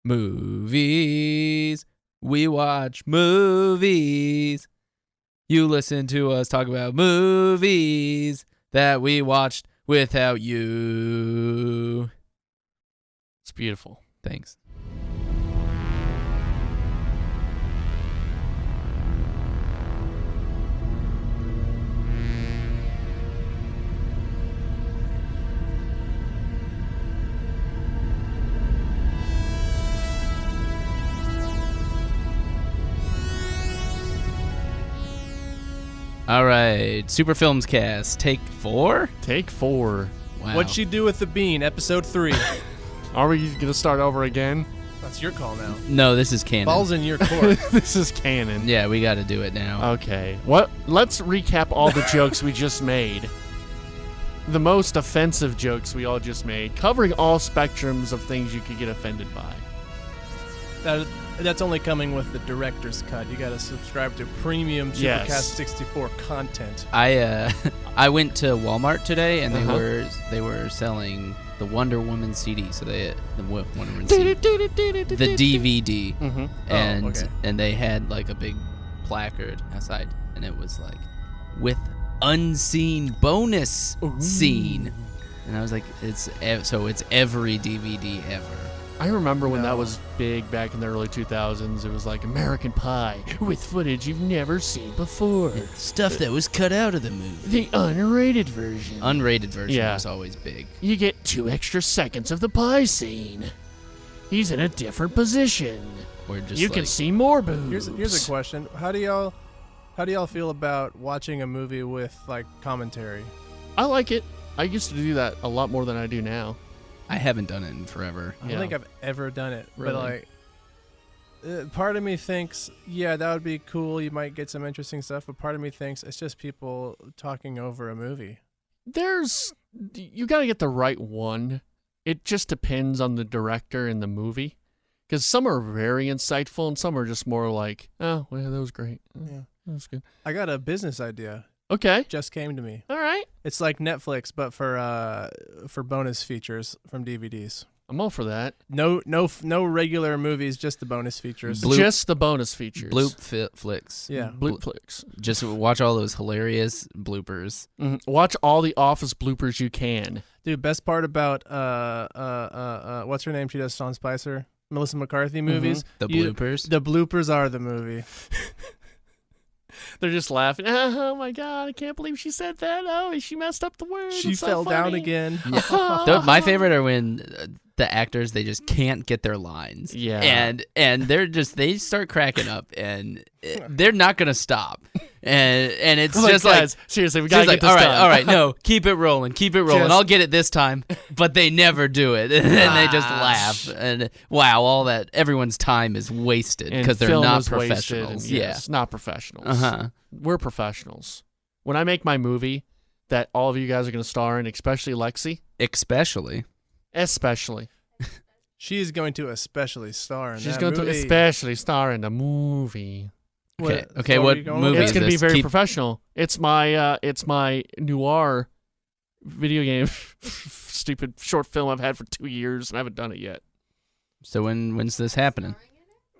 Movies. We watch movies. You listen to us talk about movies that we watched without you. It's beautiful. Thanks. All right, Super FilmsCast, take 4? Take 4. Wow. What'd you do with the bean, episode 3? Are we going to start over again? That's your call now. No, this is canon. Ball's in your court. This is canon. Yeah, we got to do it now. Okay. Let's recap all the jokes we just made. The most offensive jokes we all just made, covering all spectrums of things you could get offended by. That's only coming with the director's cut. You got to subscribe to premium Supercast 64 content. I went to Walmart today and they were selling the Wonder Woman CD. So the Wonder Woman CD, the DVD, and they had like a big placard outside, and it was like with unseen bonus scene, and I was like, it's every DVD ever. I remember when that was big back in the early 2000s. It was like American Pie with footage you've never seen before. Stuff that was cut out of the movie. The unrated version. Unrated version was always big. You get 2 extra seconds of the pie scene. He's in a different position. Or just you can see more boobs. Here's a question. How do y'all feel about watching a movie with like commentary? I like it. I used to do that a lot more than I do now. I haven't done it in forever. I don't think I've ever done it. Really? But like, part of me thinks, yeah, that would be cool. You might get some interesting stuff. But part of me thinks it's just people talking over a movie. You got to get the right one. It just depends on the director and the movie. Because some are very insightful and some are just more like, oh, well, that was great. Yeah. That was good. I got a business idea. Okay. Just came to me. All right. It's like Netflix, but for bonus features from DVDs. I'm all for that. No regular movies, just the bonus features. Just the bonus features. Bloop flicks. Yeah. Bloop flicks. Just watch all those hilarious bloopers. Mm-hmm. Watch all the Office bloopers you can. Dude, best part about what's her name? She does Sean Spicer, Melissa McCarthy movies. The bloopers. The bloopers are the movie. They're just laughing. Oh my God, I can't believe she said that. Oh, she messed up the word. She it's so fell down funny. again. Yeah. My favorite are when the actors, they just can't get their lines. Yeah. And they start cracking up and they're not going to stop. And it's just guys, like, seriously, we gotta get this done. All right, no, keep it rolling. I'll get it this time. But they never do it. And they just laugh. And wow, all that, everyone's time is wasted because they're not professionals. Yes, not professionals. Uh-huh. We're professionals. When I make my movie that all of you guys are going to star in, especially Lexi. Especially. She is going to especially star in She's that going movie. to especially star in the movie. Okay. What movie It's is going to be this? very professional. It's my noir video game, stupid short film I've had for 2 years and I haven't done it yet. So when's this happening?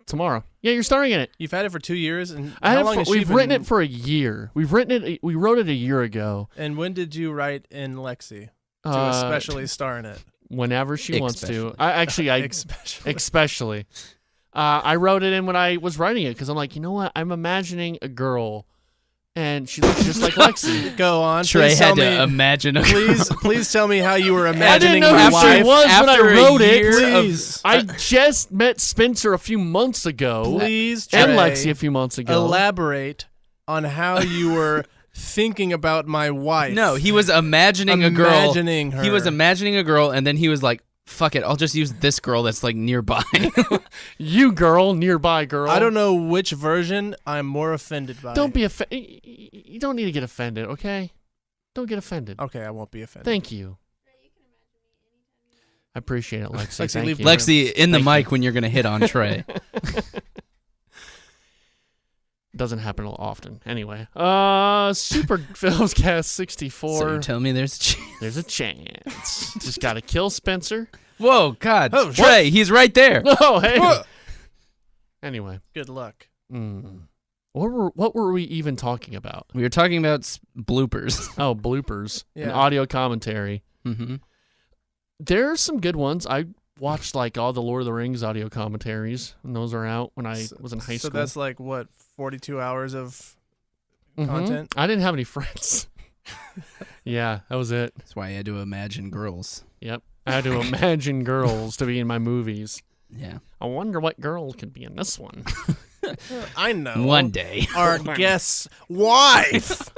Tomorrow. Yeah, you're starring in it. You've had it for 2 years, and how long has she we've written it for a year. We wrote it a year ago. And when did you write in Lexi to especially star in it? Whenever she wants to. Especially. I wrote it in when I was writing it because I'm like, you know what? I'm imagining a girl, and she looks just like Lexi. Go on. Trey please had tell to me, imagine. please tell me how you were imagining I didn't know my who wife. she was when I wrote it. Please. I just met Spencer a few months ago. Please, Trey, and Lexi a few months ago. Elaborate on how you were thinking about my wife. No, he was imagining a girl. Imagining her. He was imagining a girl, and then he was like, fuck it, I'll just use this girl that's like nearby. You girl, nearby girl. I don't know which version I'm more offended by. Don't be offended. You don't need to get offended, okay? Don't get offended. Okay, I won't be offended. Thank you. I appreciate it, Lexi. Lexi, Thank leave you. Lexi, in the Thank mic when you're going to hit on Trey. Doesn't happen often. Anyway, Super FilmsCast 64. So you tell me there's a chance. There's a chance. Just gotta kill Spencer. Whoa, God. Oh, Trey, he's right there. Oh, hey. Anyway. Good luck. What were we even talking about? We were talking about bloopers. Oh, bloopers and Yeah. audio commentary. Mm-hmm. There are some good ones. I watched like all the Lord of the Rings audio commentaries, and those are out when I was in high So school. that's like, what, 42 hours of Mhm. content? I didn't have any friends. Yeah, that was it. That's why I had to imagine girls. Yep. I had to imagine girls to be in my movies. Yeah. I wonder what girl could be in this one. I know. One day. Our guest's wife.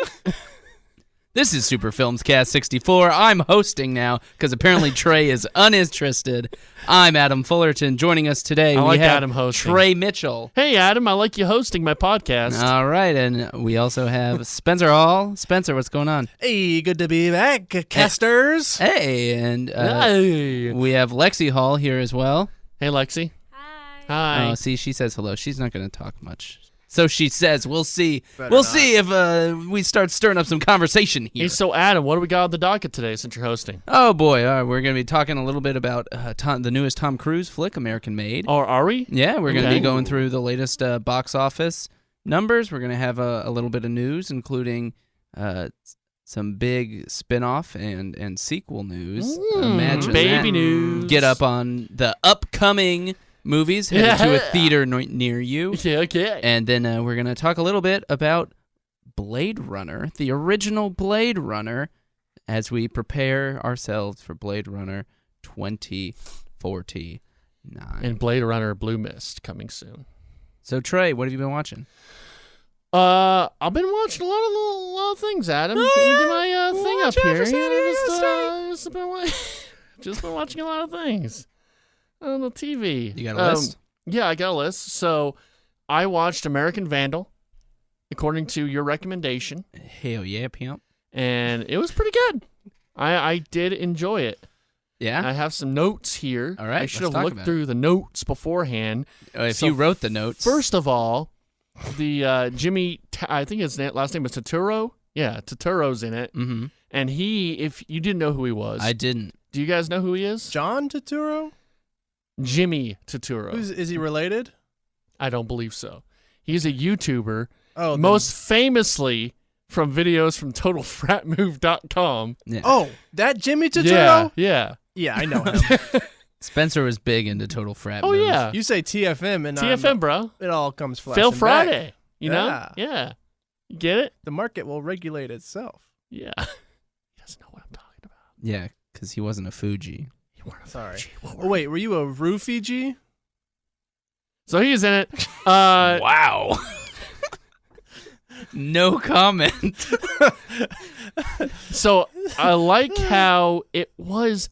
This is Super FilmsCast 64. I'm hosting now because apparently Trey is uninterested. I'm Adam Fullerton. Joining us today, I we like have Adam hosting. Trey Mitchell. Hey, Adam, I like you hosting my podcast. All right, and we also have Spencer Hall. Spencer, what's going on? Hey, good to be back, casters. Hey, and Hey. we have Lexi Hall here as well. Hey, Lexi. Hi. Hi. Oh, see, she says hello. She's not going to talk much. So she says, we'll see. Better We'll not. see if we start stirring up some conversation here. Hey, so Adam, what do we got on the docket today since you're hosting? Oh, boy. We're going to be talking a little bit about the newest Tom Cruise flick, American Made. Or are we? Yeah, we're going to Okay. be going through the latest box office numbers. We're going to have a little bit of news, including some big spin-off and sequel news. Imagine baby that. news. Get up on the upcoming movies headed to a Yeah. theater near you. Yeah, okay. And then we're going to talk a little bit about Blade Runner, the original Blade Runner, as we prepare ourselves for Blade Runner 2049. And Blade Runner Blue Mist coming soon. So, Trey, what have you been watching? I've been watching a lot of things, Adam. Can you get my thing up here? Just been watching a lot of things on the TV. You got a list? Yeah, I got a list. So I watched American Vandal, according to your recommendation, Hell yeah, pimp. and it was pretty good. I did enjoy it. Yeah? I have some notes here. All right, I should let's have talk looked about through the notes beforehand. If So you wrote the notes. First of all, the Jimmy, I think his last name is Turturro. Yeah, Turturro's in it. Mm-hmm. And if you didn't know who he was, I didn't. do you guys know who he is? John Turturro? Jimmy Turturro. Is he related? I don't believe so. He's a YouTuber, Oh, then- most famously from videos from TotalFratMove.com. Yeah. Oh, that Jimmy Turturro? Yeah. Yeah, I know him. Spencer was big into Total Frat Oh, moves. yeah. You say TFM, and TFM, bro. it all comes flashing Phil back. Friday. You know? Yeah. Yeah. You get it? The market will regulate itself. Yeah. He doesn't know what I'm talking about. Yeah, because he wasn't a Fuji. You weren't a Sorry. Fuji. What Oh, were wait, were you a roofie G? So he's in it. Wow. No comment. So I like how it was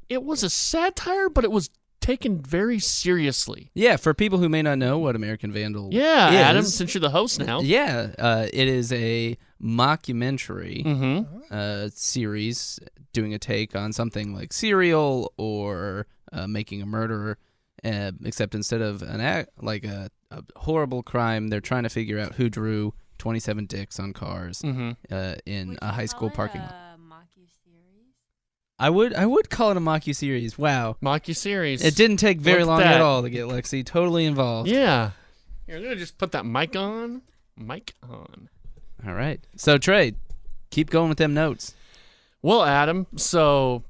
a satire, but it was taken very seriously. Yeah, for people who may not know what American Vandal Yeah, is, Adam, since you're the host now. Yeah, it is a mockumentary Mm-hmm. series doing a take on something like Serial or Making a Murderer, except instead of a horrible crime, they're trying to figure out who drew 27 dicks on cars Mm-hmm. in Would a you high school call it parking lot. a mocu-series? I would call it a mocu-series. Wow. Mocu-series. It didn't take very Look at long that. at all to get Lexi totally involved. Yeah. Here, I'm going to just put that mic on. Mic on. All right. So, Trey, keep going with them notes. Well, Adam, so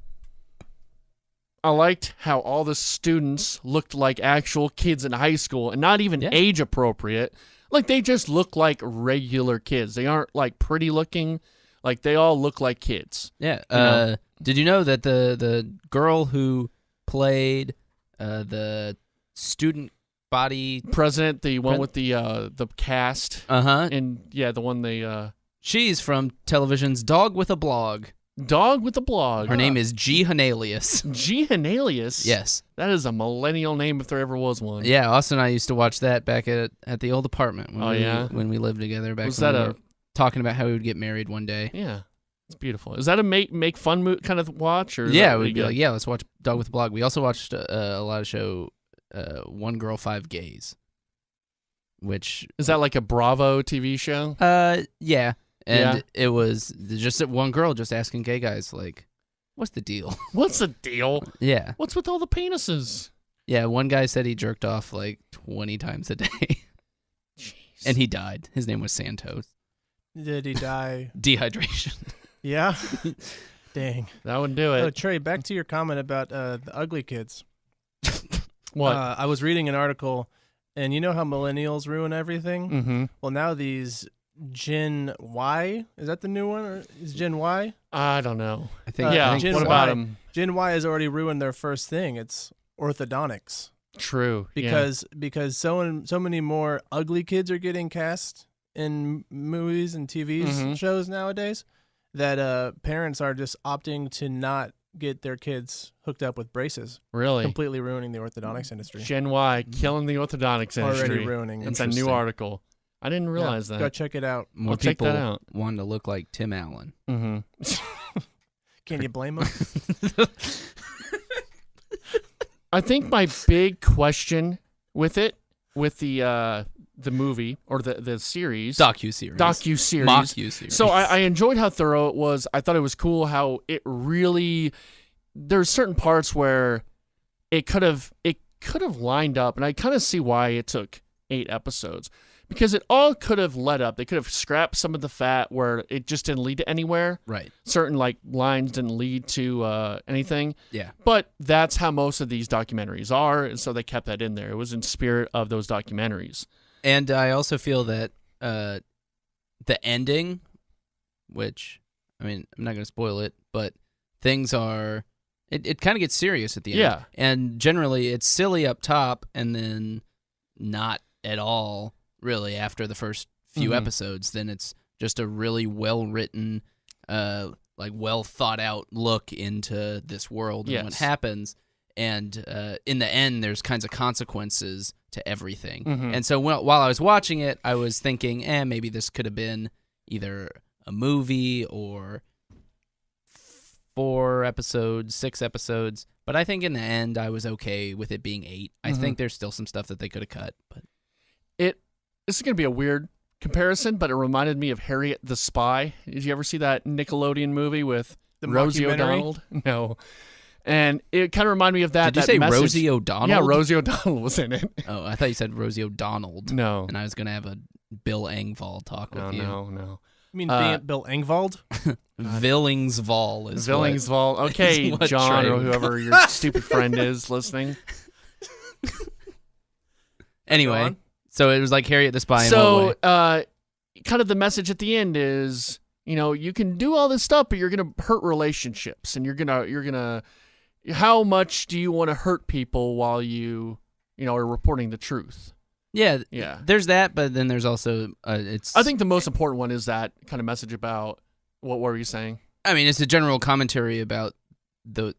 I liked how all the students looked like actual kids in high school and not even Yeah. age appropriate. Like, they just look like regular kids. They aren't, like, pretty looking. Like, they all look like kids. Yeah. know? Did you know that the girl who played the student body? President, the one with the cast. Uh-huh. And, yeah, the one they... She's from television's Dog with a Blog. Dog with a blog. Her name is G. Hanalius. G. Hanalius? Yes. That is a millennial name if there ever was one. Yeah, Austin and I used to watch that back at the old apartment when Oh, yeah? when we lived together back Was when that we a- were talking about how we would get married one day. Yeah. It's beautiful. Is that a make fun kind of watch? Or is Yeah, that we'd really be good? like, yeah, let's watch Dog with a Blog. We also watched a lot of show One Girl, Five Gays, which Is that like a Bravo TV show? yeah, and Yeah. it was just that one girl just asking gay guys like, What's the deal? What's the deal? Yeah. What's with all the penises? Yeah, one guy said he jerked off like 20 times a day. Jeez. And he died. His name was Santos. Did he die? Dehydration. Yeah? Dang. That wouldn't do it. Oh, Trey, back to your comment about the ugly kids. What? I was reading an article, and you know how millennials ruin everything? Mm-hmm. Well, now these Gen Y, is that the new one? Or is Gen Y? I don't know. I think. Yeah. I think Gen What Y. about them? Gen Y has already ruined their first thing. It's orthodontics. True. Because so many more ugly kids are getting cast in movies and TV shows nowadays that parents are just opting to not get their kids hooked up with braces. Really? Completely ruining the orthodontics industry. Gen Y killing the orthodontics industry. Already ruining it. It's a new article. I didn't realize that. Go check it out. More I'll check people that out. want to look like Tim Allen. Mm-hmm. Can you blame them? I think my big question with the movie or the series, Docu-series. Mock-series. So I enjoyed how thorough it was. I thought it was cool how it really, there's certain parts where it could have lined up, and I kind of see why it took 8 episodes. Because it all could have led up. They could have scrapped some of the fat where it just didn't lead to anywhere. Right. Certain lines didn't lead to anything. Yeah. But that's how most of these documentaries are, and so they kept that in there. It was in spirit of those documentaries. And I also feel that the ending, which, I mean, I'm not going to spoil it, but things are, it kind of gets serious at the end. Yeah. And generally it's silly up top and then not at all really after the first few episodes. Then it's just a really well-written, well thought-out look into this world and what happens. And in the end, there's kinds of consequences to everything. And so while I was watching it, I was thinking, maybe this could have been either a movie or 4 episodes, 6 episodes. But I think in the end, I was okay with it being 8. I think there's still some stuff that they could have cut. But this is going to be a weird comparison, but it reminded me of Harriet the Spy. Did you ever see that Nickelodeon movie with Rosie O'Donnell? No. And it kind of reminded me of that. Did you say Rosie O'Donnell? Yeah, Rosie O'Donnell was in it. Oh, I thought you said Rosie O'Donnell. No. And I was going to have a Bill Engvall talk with you. No. You mean Bill Engvald? Villingsval is Villingsval. Okay, what John Trey or whoever your stupid friend is listening. Anyway, so it was like Harriet the Spy in what So, way? kind of the message at the end is, you can do all this stuff, but you're going to hurt relationships, and you're going to, how much do you want to hurt people while you are reporting the truth? Yeah. There's that, but then there's also it's. I think the most important one is that kind of message about what were you saying? I mean, it's a general commentary about those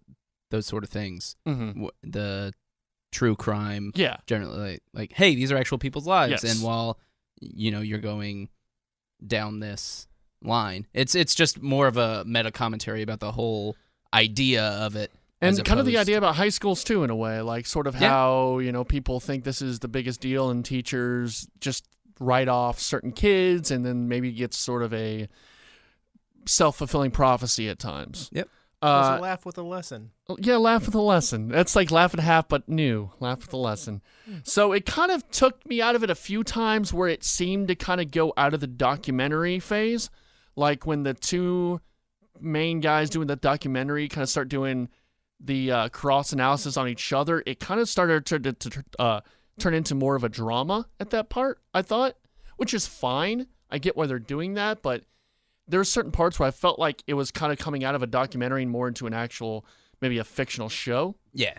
sort of things. Mm-hmm. The true crime. Yeah. Generally, like, hey, these are actual people's lives, Yes. and while you're going down this line, it's just more of a meta commentary about the whole idea of it. And kind of the idea about high schools, too, in a way, like sort of how, people think this is the biggest deal and teachers just write off certain kids and then maybe gets sort of a self-fulfilling prophecy at times. Yep. It's a laugh with a lesson. Yeah, laugh with a lesson. That's like laugh and a half, but new. Laugh with a lesson. So it kind of took me out of it a few times where it seemed to kind of go out of the documentary phase. Like when the 2 main guys doing the documentary kind of start doing the cross-analysis on each other, it kind of started to turn into more of a drama at that part, I thought, which is fine. I get why they're doing that, but there's certain parts where I felt like it was kind of coming out of a documentary and more into an actual, maybe a fictional show. Yeah.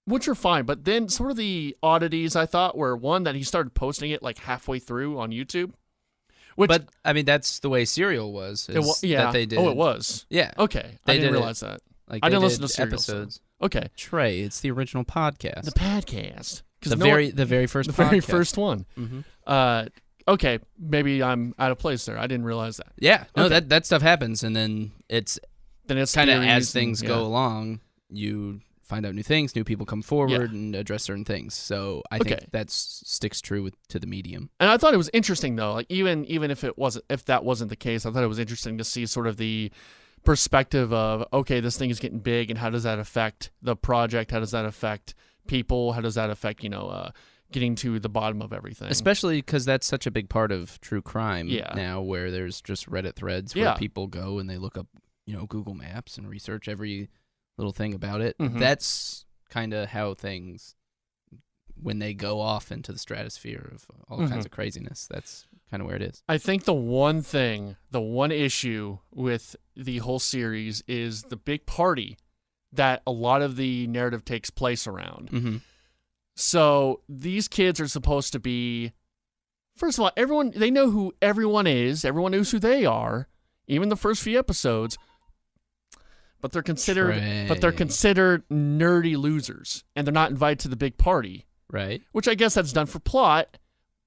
Which are fine. But then sort of the oddities, I thought, were one, that he started posting it like halfway through on YouTube. But, I mean, that's the way Serial was. That they did. Oh, it was? Yeah. Okay. I didn't realize that. Like I didn't listen to Serial episodes. Okay. Trey, it's the original podcast. The podcast. The very first podcast. The very first one. Mm-hmm. Okay, maybe I'm out of place there. I didn't realize that. Yeah, no, Okay. that stuff happens, and then it's kind of as things go along, you find out new things, new people come forward and address certain things. So I think that sticks true to the medium. And I thought it was interesting though, like even if that wasn't the case, I thought it was interesting to see sort of the perspective of, okay, this thing is getting big, and how does that affect the project? How does that affect people? How does that affect, getting to the bottom of everything? Especially because that's such a big part of true crime Yeah. now, where there's just Reddit threads where people go and they look up, Google Maps and research every little thing about it. Mhm. That's kind of how things, when they go off into the stratosphere of all kinds of craziness, that's kind of where it is. I think the one issue with the whole series is the big party that a lot of the narrative takes place around. Mm-hmm. So these kids are supposed to be, first of all, they know who everyone is. Everyone knows who they are, even the first few episodes. But they're considered nerdy losers, and they're not invited to the big party. Right. Which I guess that's done for plot,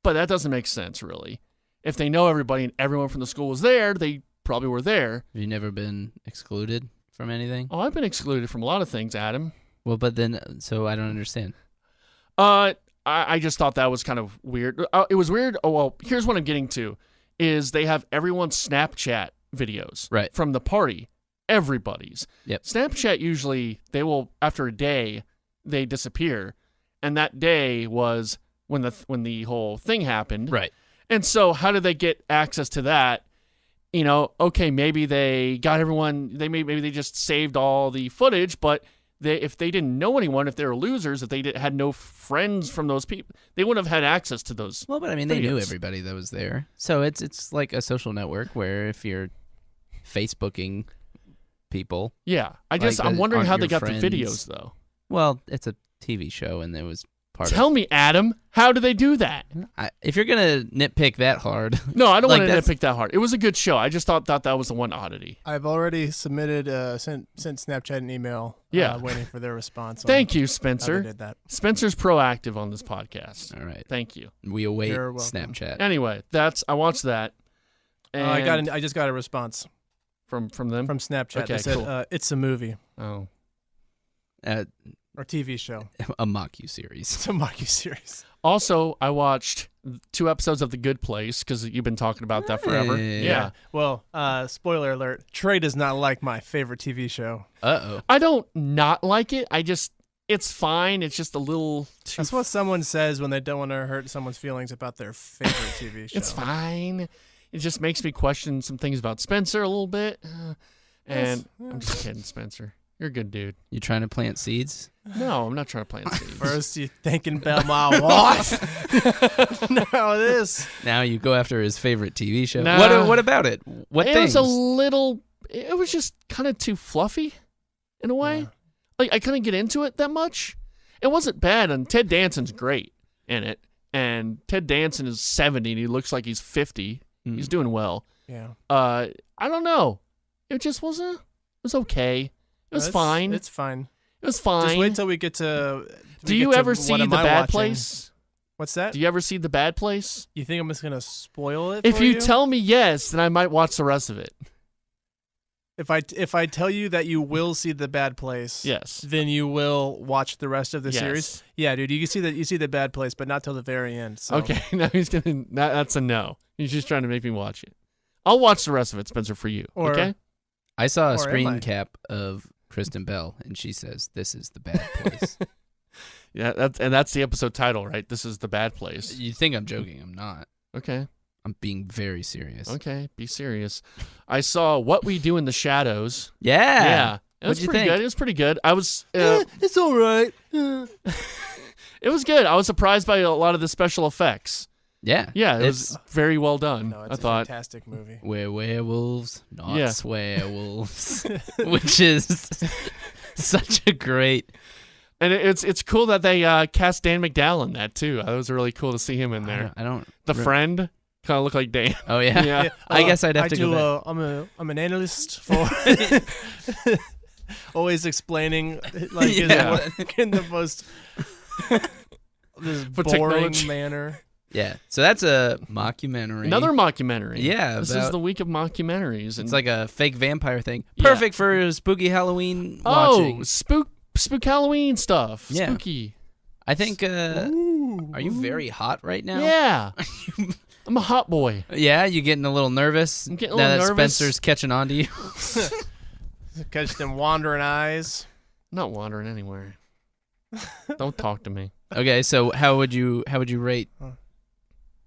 but that doesn't make sense, really. If they know everybody and everyone from the school was there, they probably were there. Have you never been excluded from anything? Oh, I've been excluded from a lot of things, Adam. Well, but then, so I don't understand. I just thought that was kind of weird. It was weird. Oh, well, here's what I'm getting to, is they have everyone's Snapchat videos from the party. Everybody's. Yep. Snapchat usually, they will, after a day, they disappear. And that day was when the whole thing happened. Right. And so how did they get access to that? Okay, maybe they got everyone, maybe they just saved all the footage, but if they didn't know anyone, if they were losers, if they had no friends from those people, they wouldn't have had access to those. Well, but I mean, they knew everybody that was there. So it's like a social network where if you're Facebooking people. Yeah. I'm wondering how they got the videos, though. Well, it's a TV show, and there was Tell me, Adam, how do they do that? If you're going to nitpick that hard. No, I don't want to nitpick that hard. It was a good show. I just thought that was the one oddity. I've already submitted, sent Snapchat an email. Waiting for their response. Thank you, Spencer. How they did that. Spencer's proactive on this podcast. All right. Thank you. We await Snapchat. Anyway, I watched that. And I just got a response. From them? From Snapchat. Okay, they said, cool. It's a movie. Oh. Or TV show. A mock-you-series. It's a mock-you-series. Also, I watched 2 episodes of The Good Place because you've been talking about that forever. Yeah. Well, spoiler alert, Trey does not like my favorite TV show. Uh-oh. I don't not like it. It's fine. It's just a little too... That's what someone says when they don't want to hurt someone's feelings about their favorite TV show. It's fine. It just makes me question some things about Spencer a little bit. I'm just kidding, Spencer. You're a good dude. You trying to plant seeds? No, I'm not trying to plant seeds. First you thinking about my wife. Now this. Now you go after his favorite TV show. Nah. What about it? What things? It was just kind of too fluffy in a way. Yeah. Like, I couldn't get into it that much. It wasn't bad, and Ted Danson's great in it. And Ted Danson is 70, and he looks like he's 50. He's doing well. Yeah. I don't know. It just wasn't... It was okay. It was fine. It's fine. It was fine. Just wait till we get to... Do you ever see The Bad Place? What's that? Do you ever see The Bad Place? You think I'm just going to spoil it If for you tell me yes, then I might watch the rest of it. If I tell you that you will see The Bad Place, yes, then you will watch the rest of the series. Yeah, dude, you see The Bad Place, but not till the very end. So. Okay, now that's a no. He's just trying to make me watch it. I'll watch the rest of it, Spencer, for you. Okay. I saw a screen cap of Kristen Bell, and she says, "This is the bad place." Yeah, that's the episode title, right? This is the bad place. You think I'm joking? I'm not. Okay. I'm being very serious. Okay, be serious. I saw What We Do in the Shadows. Yeah. It was pretty good. It was pretty good. I was... it's all right. It was good. I was surprised by a lot of the special effects. Yeah. Yeah, it was very well done, I thought. A fantastic movie. We're werewolves, not swearwolves. Which is such a great... And it's cool that they cast Dan McDowell in that, too. It was really cool to see him in there. The friend... kind of look like Dan. Oh yeah, yeah. I guess I'd have to go back. I'm an analyst for always explaining like in the most this boring manner. Yeah, so that's a mockumentary. Another mockumentary. Yeah, this is the week of mockumentaries. It's like a fake vampire thing. Perfect for spooky Halloween watching. Oh, spook Halloween stuff. Yeah. Spooky. I think. Are you very hot right now? Yeah. I'm a hot boy. Yeah, you getting a little nervous? I'm getting a little nervous. Spencer's catching on to you. Catch them wandering eyes. Not wandering anywhere. Don't talk to me. Okay, so how would you rate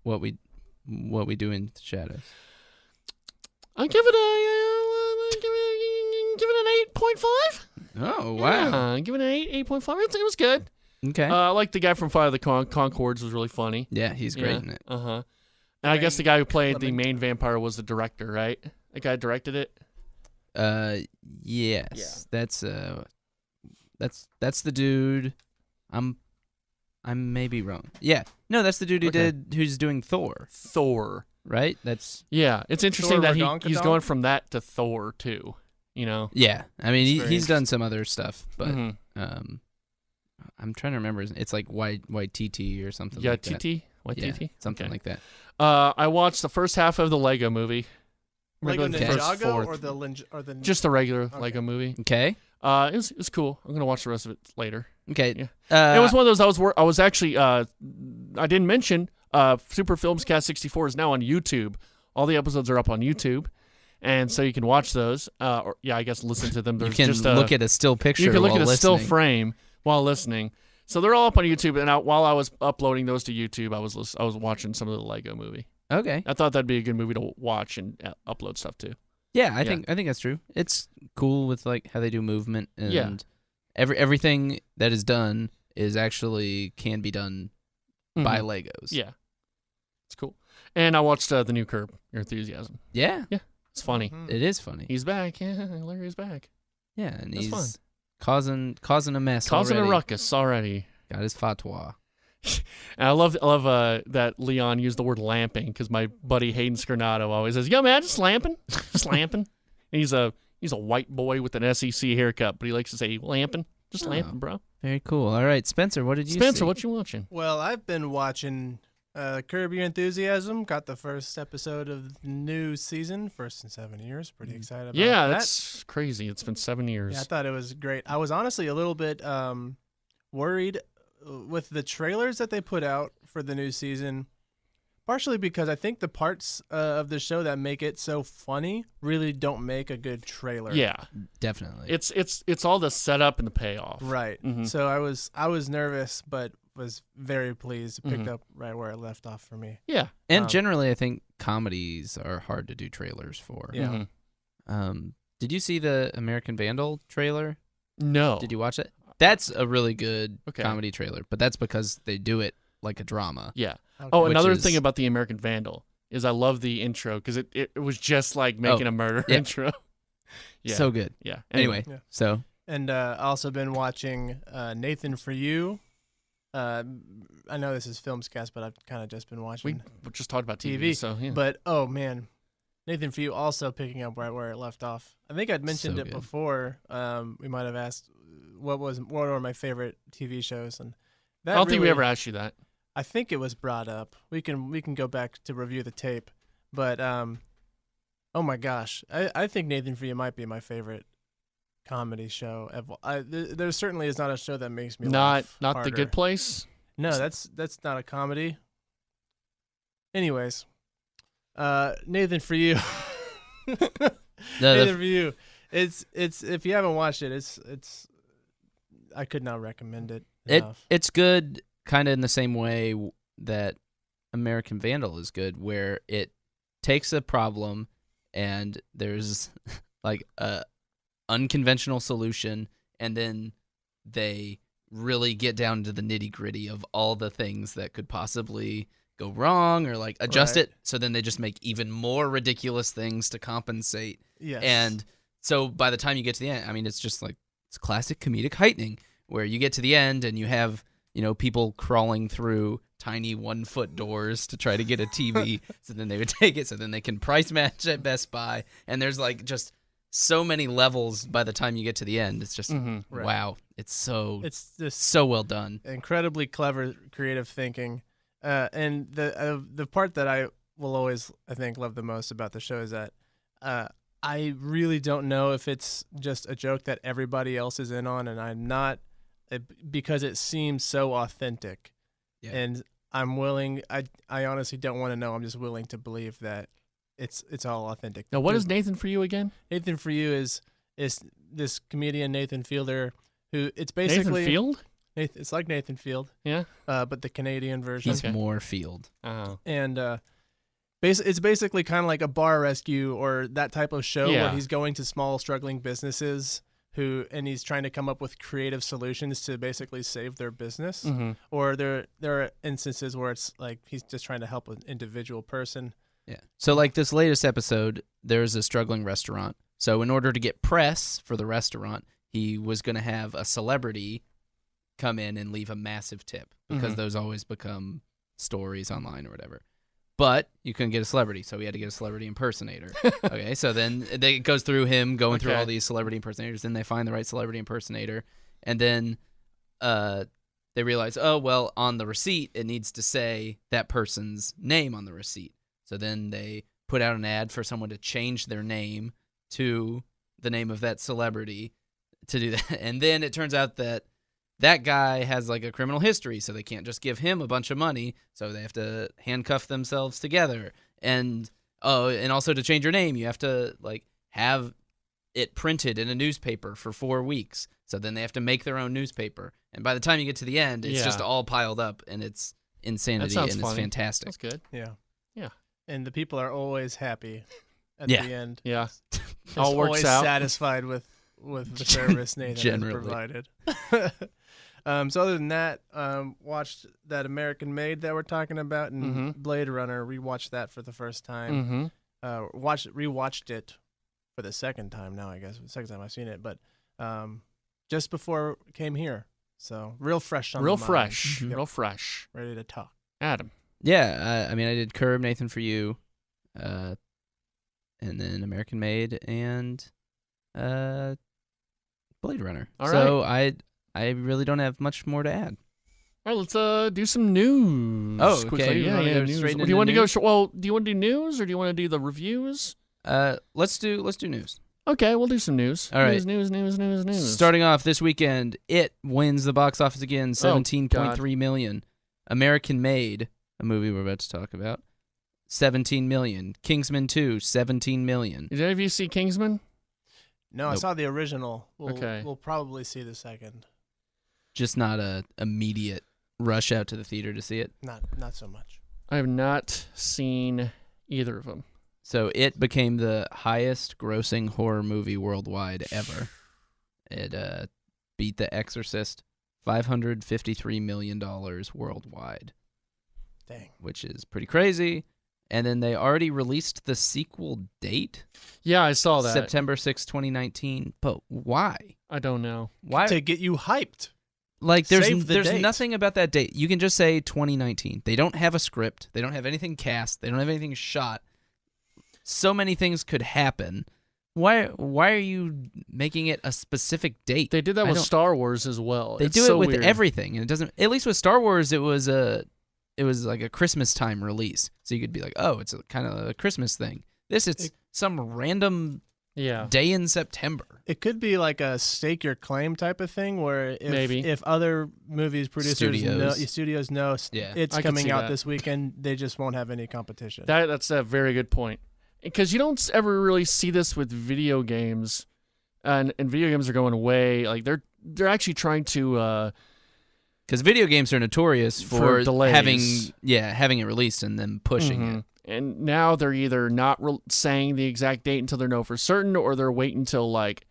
what we do in the shadows? I give it an 8.5. Oh wow! Yeah, give it an 8.5. It was good. Okay. I like the guy from Fire of the Conchords was really funny. Yeah, he's great in it. And I guess the guy who played the main vampire was the director, right? The guy directed it. Yes. Yeah. That's the dude. I'm maybe wrong. Yeah. No, that's the dude who's doing Thor. Thor. Right? That's It's interesting Thor that he's going from that to Thor too. You know. Yeah. I mean, he's done some other stuff, but I'm trying to remember. It's like YTT or something. Yeah, like that. TT. YTT. Yeah, something like that. I watched the first half of the Lego Movie. Lego the Ninjago fourth. or the Just the regular Lego Movie. Okay. It was cool. I'm gonna watch the rest of it later. Okay. Yeah. It was one of those I was actually I didn't mention Super FilmsCast 64 is now on YouTube. All the episodes are up on YouTube, and so you can watch those. I guess listen to them. There's you can just look at a still picture. You can look while at a listening. still frame while listening. So they're all up on YouTube, and while I was uploading those to YouTube, I was watching some of the Lego Movie. Okay. I thought that'd be a good movie to watch and upload stuff to. Yeah, I think that's true. It's cool with like how they do movement and everything that is done is actually can be done by Legos. Yeah, it's cool. And I watched the new Curb Your Enthusiasm. Yeah, It's funny. it is funny. He's back. Yeah, Larry's back. Yeah, and That's he's fun. causing a mess. Causing already. a ruckus already. Got his fatwa. And I love that Leon used the word lamping because my buddy Hayden Scarnato always says, "Yo, man, just lamping, just lamping." And he's a white boy with an SEC haircut, but he likes to say lamping, just lamping, bro. Very cool. All right, Spencer, what did you Spencer, see? what you watching? Well, I've been watching Curb Your Enthusiasm. Got the first episode of the new season, first in 7 years. Pretty excited about that. Yeah, that's crazy. It's been 7 years. Yeah, I thought it was great. I was honestly a little bit worried with the trailers that they put out for the new season, partially because I think the parts of the show that make it so funny really don't make a good trailer. Yeah, Definitely. it's all the setup and the payoff. Right. Mhm. So I was nervous, but was very pleased. It picked up right where it left off for me. Yeah. and generally, I think comedies are hard to do trailers for. Yeah. Did you see the American Vandal trailer? No. Did you watch it? That's a really good Okay. comedy trailer, but that's because they do it like a drama. Yeah. Okay. Oh, Which another is- thing about the American Vandal is I love the intro because it was just like making a murder intro. Yeah. So good. Yeah. Anyway, Yeah. so And also been watching Nathan For You. I know this is FilmsCast, but I've kind of just been we watching just talked about TV. TV. So yeah. But oh man, Nathan For You also picking up right where it left off. I think I'd mentioned So it good. before. We might have asked what were my favorite TV shows, and that I don't think we really- ever asked you that. I think it was brought up. We can go back to review the tape, but oh my gosh, I think Nathan For You might be my favorite comedy show. There certainly is not a show that makes me laugh Not harder. The Good Place. No, that's not a comedy. Anyways, Nathan For You. Nathan For You. It's if you haven't watched it, it's I could not recommend it enough. it's good kind of in the same way that American Vandal is good, where it takes a problem and there's like a unconventional solution, and then they really get down to the nitty-gritty of all the things that could possibly go wrong or like adjust Right. it, so then they just make even more ridiculous things to compensate. Yes. And so by the time you get to the end, I mean, it's just like, it's classic comedic heightening where you get to the end and you have, people crawling through tiny 1-foot doors to try to get a TV. So then they would take it, so then they can price match at Best Buy. And there's like just so many levels by the time you get to the end. It's just, Right. wow. It's it's just so well done. incredibly clever, creative thinking. And the part that I will always, I think, love the most about the show is that I really don't know if it's just a joke that everybody else is in on, and I'm not, because it seems so authentic. Yeah. And I'm willing. I honestly don't want to know. I'm just willing to believe that it's all authentic. Now, what is Nathan For You again? Nathan For You is this comedian Nathan Fielder, who it's basically Nathan Field. It's like Nathan Field, Yeah, but the Canadian version. He's more Field. oh, And it's basically kind of like a bar rescue or that type of show where he's going to small struggling businesses and he's trying to come up with creative solutions to basically save their business. Or there are instances where it's like he's just trying to help an individual person. Yeah. So like this latest episode, there's a struggling restaurant. So in order to get press for the restaurant, he was going to have a celebrity come in and leave a massive tip because those always become stories online or whatever. But you couldn't get a celebrity, so he had to get a celebrity impersonator. Okay, so then it goes through him going through all these celebrity impersonators. Then they find the right celebrity impersonator, and then they realize, oh, well, on the receipt, it needs to say that person's name on the receipt. So then they put out an ad for someone to change their name to the name of that celebrity to do that. And then it turns out that guy has like a criminal history, so they can't just give him a bunch of money, so they have to handcuff themselves together. And also to change your name, you have to like have it printed in a newspaper for 4 weeks. So then they have to make their own newspaper. And by the time you get to the end, it's just all piled up, and it's insanity, and it's fantastic. That's good. Yeah. Yeah. And the people are always happy at the end. Yeah. All works always out. Satisfied with the service Nathan has provided. So other than that, watched that American Made that we're talking about, and Blade Runner. Rewatched that for the first time. Rewatched it for the second time now. I guess the second time I've seen it, but just before it came here, so real fresh on the mind. Real fresh, ready to talk. Adam. Yeah, I mean, I did Curb, Nathan for You, and then American Made, and Blade Runner. All so I really don't have much more to add. All right, let's do some news. Oh, okay. Quickly. Yeah, News. Do you want to go? Well, do you want to do news or do you want to do the reviews? Let's do news. Okay, we'll do some news. All right. News. Starting off this weekend, It wins the box office again, 17.3 million. American Made, a movie we're about to talk about, 17 million. Kingsman 2, 17 million. Did any of you see Kingsman? No, Nope. I saw the original. Okay. We'll probably see the second. Just not a immediate rush out to the theater to see it. Not so much. I have not seen either of them. So It became the highest grossing horror movie worldwide ever. It beat The Exorcist, $553 million worldwide. Dang. Which is pretty crazy. And then they already released the sequel date. Yeah, I saw that. September 6, 2019. But why? I don't know. Why? To get you hyped. Like, there's date. nothing about that date. You can just say 2019. They don't have a script. They don't have anything cast. They don't have anything shot. So many things could happen. Why are you making it a specific date? They did that with Star Wars as well. They do it with everything, and it doesn't. At least with Star Wars, it was like a Christmas time release, so you could be like, oh, it's kind of a Christmas thing. It's some random day in September. It could be like a stake your claim type of thing, where if other movies producers studios know it's coming out this weekend, they just won't have any competition. That's a very good point. Because you don't ever really see this with video games, and video games are going away. Like they're actually trying to. Because video games are notorious for delays. having it released and then pushing it. And now they're either not saying the exact date until they know for certain, or they're waiting until like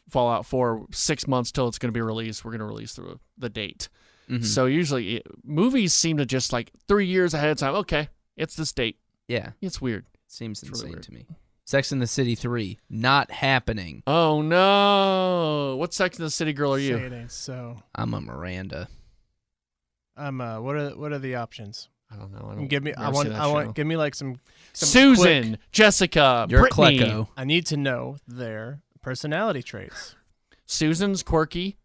Fallout 4, 6 months till it's going to be released. We're going to release the date. Mm-hmm. So usually movies seem to just like 3 years ahead of time. Okay, it's this date. Yeah, it's weird. Seems it's insane really to me. Sex and the City 3, not happening. Oh no! What Sex and the City girl are you? Say it ain't so. I'm a Miranda. I'm what are the options? I don't know. Give me give me like some Susan, quick, Jessica, you're Brittany. Klecko. I need to know their personality traits. Susan's quirky.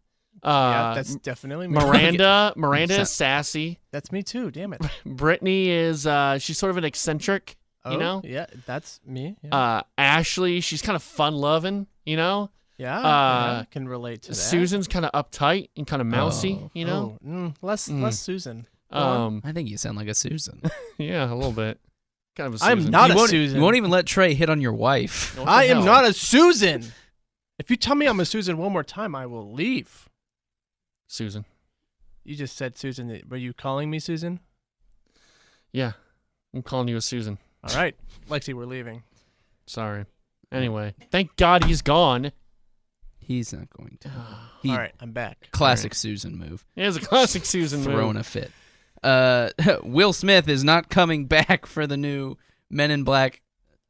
Yeah, that's definitely me. Miranda is sassy. That's me too. Damn it. Brittany is she's sort of an eccentric. You know? Yeah, that's me. Yeah. Ashley, she's kind of fun-loving, you know? Yeah, I can relate to that. Susan's kind of uptight and kind of mousy, you know? Less Susan. I think you sound like a Susan. Yeah, a little bit. Kind of a Susan. I'm not a Susan. You won't even let Trey hit on your wife. I am not a Susan. If you tell me I'm a Susan one more time, I will leave. Susan. You just said Susan. Were you calling me Susan? Yeah, I'm calling you a Susan. All right. Lexi, we're leaving. Sorry. Anyway, thank God he's gone. He's not going to. All right, I'm back. Classic Susan move. It was a classic Susan move. Throwing a fit. Will Smith is not coming back for the new Men in Black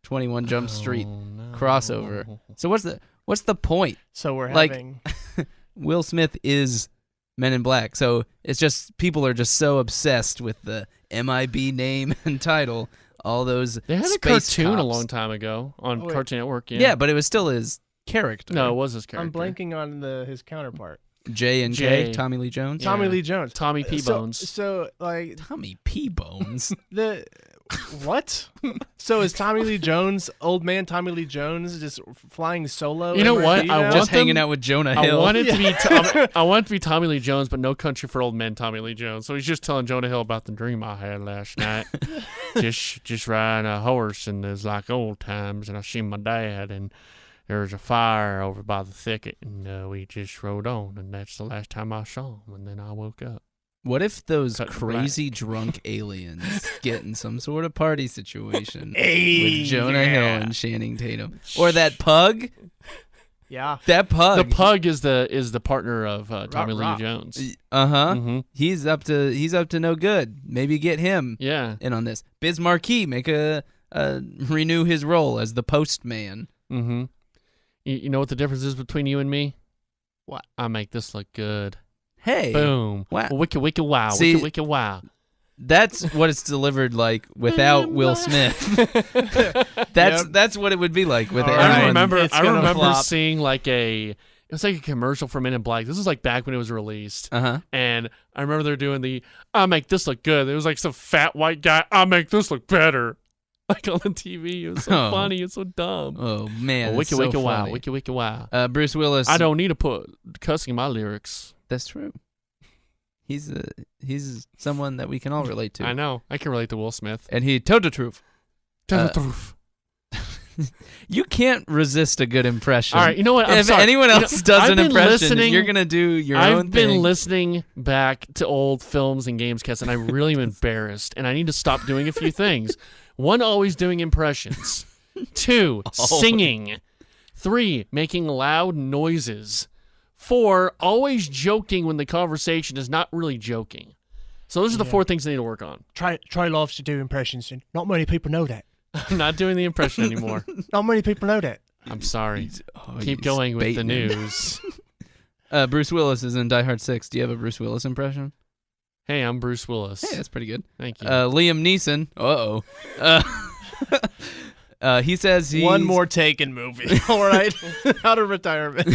21 Jump Street crossover. So what's the point? So we're Like, having Will Smith is Men in Black. So it's just people are just so obsessed with the MIB name and title. All those They had a space cartoon cops. a long time ago on Cartoon Network. Yeah, but it was still his character. No, it was his character. I'm blanking on his counterpart. J&J, Tommy Lee Jones. Yeah. Tommy Lee Jones. Tommy P. Bones. So like Tommy P. Bones. what? So is Tommy Lee Jones, old man Tommy Lee Jones, just flying solo? You know what? I Just hanging out with Jonah Hill. I want it to be. I want it to be Tommy Lee Jones, but No Country for Old Men. Tommy Lee Jones. So he's just telling Jonah Hill about the dream I had last night. just riding a horse, and it's like old times, and I seen my dad, and there was a fire over by the thicket, and we just rode on, and that's the last time I saw him, and then I woke up. What if those Cut crazy drunk aliens get in some sort of party situation Hey, with Jonah Hill and Channing Tatum, or that pug? Yeah. That pug. The pug is the partner of Tommy Lee Jones. Uh-huh. He's up to no good. Maybe get him Yeah. in on this. Biz Marquis make renew his role as the postman. Mm-hmm. You know what the difference is between you and me? What? I make this look good. Hey. Boom. Wow. Wicka wicka wow. See, Wicka wicka wow. That's what it's delivered like without Will Smith. That's what it would be like with All anyone. right. I remember flop. seeing it was like a commercial for Men in Black. This was like back when it was released. Uh-huh. And I remember they're doing I make this look good. It was like some fat white guy, I make this look better. Like on the TV. It was so funny. It's so dumb. Oh man. Wicka so wicka wow. funny. Wicka wicka wow. Bruce Willis. I don't need to put cussing in my lyrics. That's true. He's someone that we can all relate to. I know. I can relate to Will Smith. And he told the truth. Tell the truth. You can't resist a good impression. All right, you know what? I'm if sorry. anyone else does I've an been impression, listening- you're gonna do your own I've been thing. listening back to old films and gamescasts, and I'm really embarrassed, and I need to stop doing a few things. 1, always doing impressions. 2, singing. 3, making loud noises. 4, always joking when the conversation is not really joking. So those are the 4 things I need to work on. Trey loves to do impressions, and not many people know that. I'm not doing the impression anymore. Not many people know that. I'm sorry. Oh, Keep he's going with the baiting him. news. Bruce Willis is in Die Hard 6. Do you have a Bruce Willis impression? Hey, I'm Bruce Willis. Hey, that's pretty good. Thank you. Liam Neeson. He says he's... One more Taken movie. All right. Out of retirement.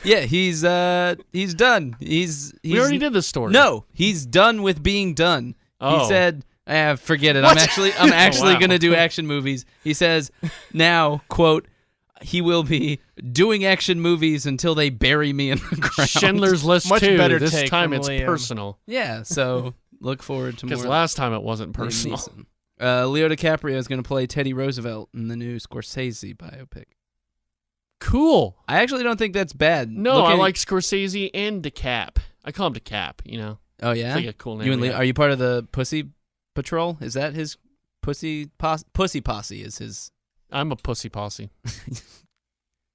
Yeah, he's done. He's we already did this story. No, he's done with being done. Oh. He said, forget it. What? I'm actually Wow. going to do action movies. He says now, quote, he will be doing action movies until they bury me in the ground. Schindler's List Much 2. better This take time from it's Liam. personal. Yeah, so look forward to more. Because last time it wasn't Liam personal. Neeson. Leo DiCaprio is going to play Teddy Roosevelt in the new Scorsese biopic. Cool. I actually don't think that's bad. No, I like Scorsese and DeCap. I call him DeCap, you know. Oh, yeah? It's like a cool name. You and yeah. Leo, are you part of the Pussy Patrol? Is that his Pussy Posse is his... I'm a pussy posse.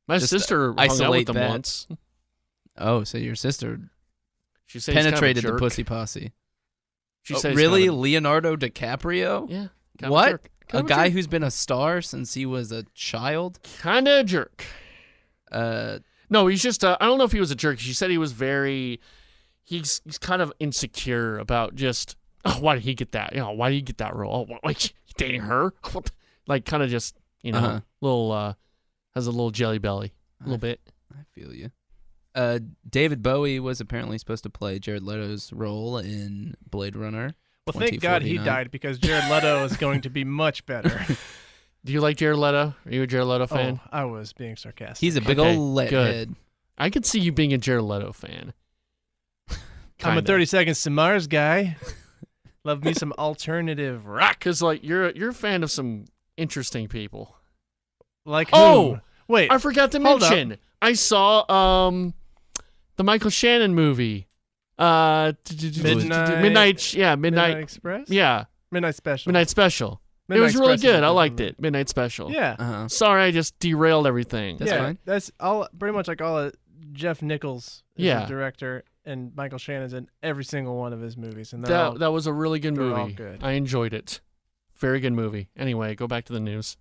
My Just sister hung out isolate with them that. once. Oh, so your sister She said he's penetrated kind of a the jerk. Pussy Posse. She Oh, said he's really? kind of Leonardo DiCaprio? yeah. Kind of What? jerk. A Kind of guy jerk. who's been a star since he was a child? Kind of a jerk. Uh, No, he's just. I don't know if he was a jerk. She said he was very. He's kind of insecure about just. Oh, why did he get that? You know, why did he get that role? Oh, why he dating her? Like, kind of just, you know, Uh-huh. little. Has a little jelly belly, a little bit. I feel you. David Bowie was apparently supposed to play Jared Leto's role in Blade Runner. Well, thank God he 2049. died because Jared Leto is going to be much better. Do you like Jared Leto? Are you a Jared Leto fan? Oh, I was being sarcastic. He's a big Okay, old let good. head. I could see you being a Jared Leto fan. I'm a Kinda. 30 Seconds to Mars guy. Love me some alternative rock. Because like you're a fan of some interesting people. Like Oh! whom? Wait. I forgot to Hold up. mention I saw the Michael Shannon movie. Midnight Express? Yeah. Midnight Special. Midnight Special. Midnight It was really Express good. I liked it. Midnight Special. Yeah. Sorry, I just derailed everything. That's fine. That's all. Pretty much like all. Jeff Nichols is Yeah. the director, and Michael Shannon's in every single one of his movies, and That was a really good they're all movie. good. I enjoyed it. Very good movie. Anyway, go back to the news.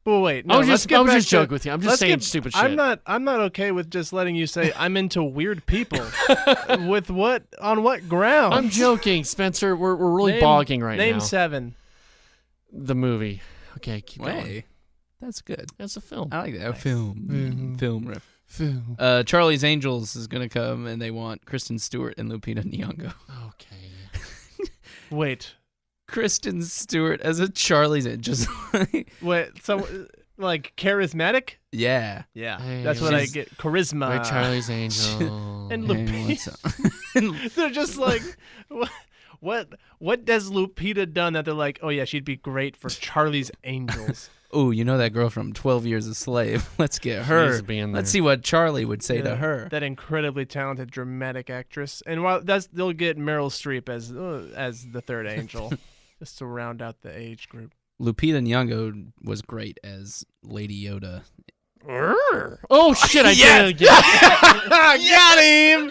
But wait, no, I was let's just get back joking with you. I'm just saying stupid shit. I'm not okay with just letting you say I'm into weird people. With what? On what ground? I'm joking, Spencer. We're really bogging right now. Name 7. The movie. Okay, keep going. Wait, that's good. That's a film. I like that. Nice. Film riff. Film. Charlie's Angels is gonna come, and they want Kristen Stewart and Lupita Nyong'o. Okay. Wait, Kristen Stewart as a Charlie's Angels. wait. So, like charismatic? Yeah. Yeah, Hey, that's what I she's- get. Charisma. We're Charlie's Angel. And Hey, Lupita. what's up? They're just like, what does Lupita done that they're like, oh yeah, she'd be great for Charlie's Angels. Oh, you know that girl from 12 Years a Slave. Let's get her. She's being Let's there. see what Charlie would say to Yeah, her. That incredibly talented dramatic actress, and while they'll get Meryl Streep as the third angel, just to round out the age group. Lupita Nyong'o was great as Lady Yoda. Oh shit! I did it again. Got him.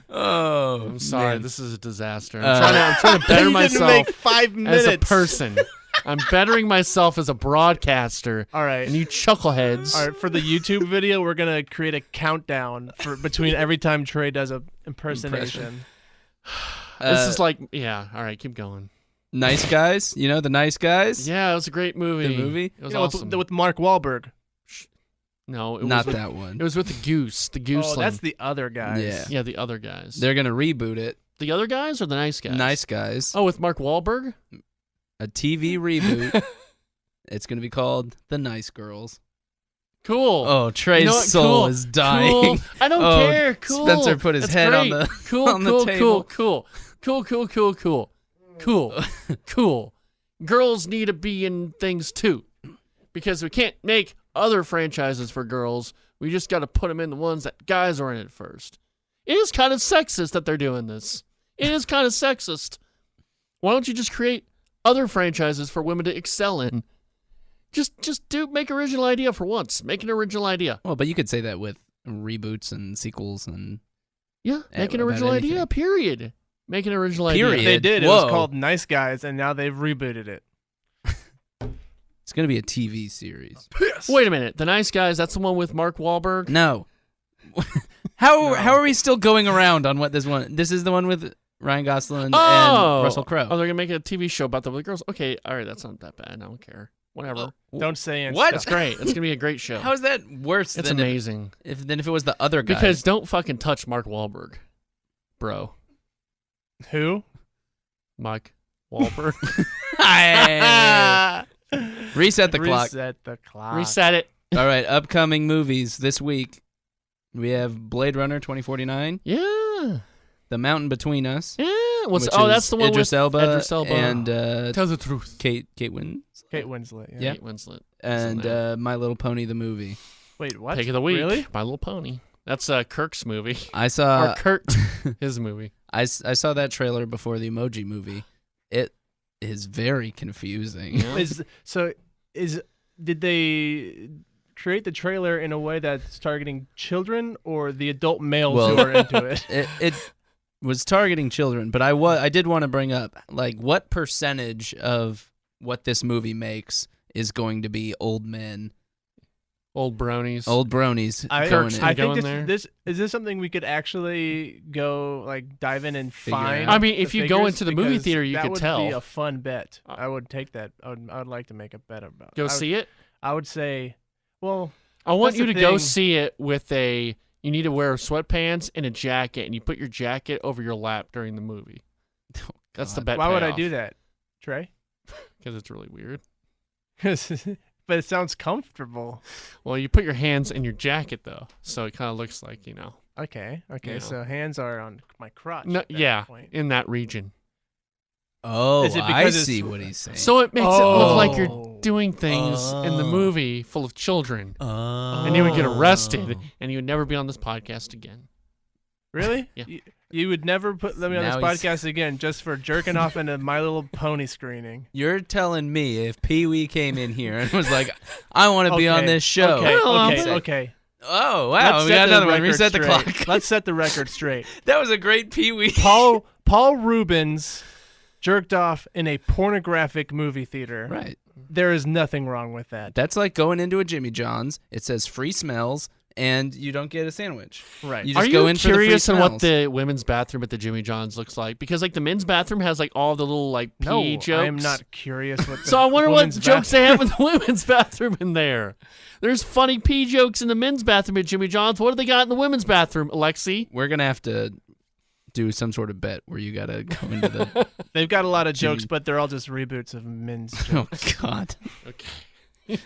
Oh, I'm sorry. man. This is a disaster. Uh, I'm trying to better You myself didn't make 5 minutes. as a person. I'm bettering myself as a broadcaster. All right. And you chuckleheads. All right, for the YouTube video, we're gonna create a countdown for between every time Trey does a impersonation. This is like, yeah. All right, keep going. Nice Guys. You know the Nice Guys? Yeah, it was a great movie. Good movie? It was You know, awesome. with Mark Wahlberg. No, it Not was with, that one. It was with the goose. The goose. Oh, that's the other guys. Yeah. Yeah, the other guys. They're gonna reboot it. The other guys or the nice guys? Nice Guys. Oh, with Mark Wahlberg? A TV reboot. It's gonna be called The Nice Girls. Cool. Oh, Trey's You know what? soul Cool. is dying. Cool. I don't Oh, care. Cool. Spencer put his That's head on great. the cool, on the cool, table. cool, cool, cool, cool, cool, cool, cool. Girls need to be in things too, because we can't make other franchises for girls. We just got to put them in the ones that guys are in it first. It is kind of sexist that they're doing this. It is kind of sexist. Why don't you just create other franchises for women to excel in? Just make original idea for once. Make an original idea. Well, but you could say that with reboots and sequels and Yeah, make an about original idea, anything. period. Make an original idea. Period. They did. It Whoa. was called Nice Guys, and now they've rebooted it. it's gonna be a TV series. Wait a minute. The Nice Guys, that's the one with Mark Wahlberg? No. How are we still going around on what this one? This is the one with Ryan Gosling and Russell Crowe. Oh, they're going to make a TV show about the girls? Okay, all right, that's not that bad. I don't care. Whatever. Don't say it. What? That's great. It's going to be a great show. How is that worse It's than amazing. if it was the other guy? Because don't fucking touch Mark Wahlberg, bro. Who? Mike Wahlberg. Reset the clock. Reset the clock. Reset it. All right, upcoming movies this week. We have Blade Runner 2049, Yeah. The Mountain Between Us. Yeah. which That's is the one Idris with Elba Idris Elba. and Tell the truth. Kate Winslet. Kate Winslet. Yeah. Yeah. Kate Winslet. And there. My Little Pony the movie. Wait, what? Pick of the week. Really? My Little Pony. That's Kirk's movie. I saw or Kurt, his movie. I saw that trailer before the Emoji Movie. It is very confusing. Yeah. Did they create the trailer in a way that's targeting children or the adult males Well, who are into it? It was targeting children, but I did want to bring up, like, what percentage of what this movie makes is going to be old men, Old bronies. old bronies I going in. I go in think there. this is this something we could actually go like dive in and Figure find. out. I mean, the if you go figures? into the movie Because theater, you that could would tell. be a fun bet. I would take that. I would like to make a bet about. Go I would, see it. I would say, well, I want That's you the to go thing. see it with you need to wear sweatpants and a jacket, and you put your jacket over your lap during the movie. Oh, That's the God. bet. why would I do that, Trey? Because it's really weird. But it sounds comfortable. Well, you put your hands in your jacket, though, so it kind of looks like, Okay. Yeah. So hands are on my crotch. No, at that yeah, point. in that region. Oh, Is it I because see it's- what he's saying. So it makes it look like you're doing things in the movie full of children. And you would get arrested, and you would never be on this podcast again. Really? Yeah. You would never put me on this podcast again just for jerking off in a My Little Pony screening. You're telling me if Pee Wee came in here and was like, I want to be on this show. Okay. Oh, wow. We got another one. Reset the clock. Let's set the record straight. That was a great Pee Wee. Paul Rubens jerked off in a pornographic movie theater. Right. There is nothing wrong with that. That's like going into a Jimmy John's. It says free smells, and you don't get a sandwich. Right. You just Are go you in for the free curious on what smells. the women's bathroom at the Jimmy John's looks like? Because like the men's bathroom has like all the little like pee jokes. I am not curious what the So I wonder what women's jokes they have in the women's bathroom in there. There's funny pee jokes in the men's bathroom at Jimmy John's. What do they got in the women's bathroom, Alexi? We're going to have to do some sort of bet where you got to go into the... They've got a lot of jokes, but they're all just reboots of men's jokes. Oh, God. Okay.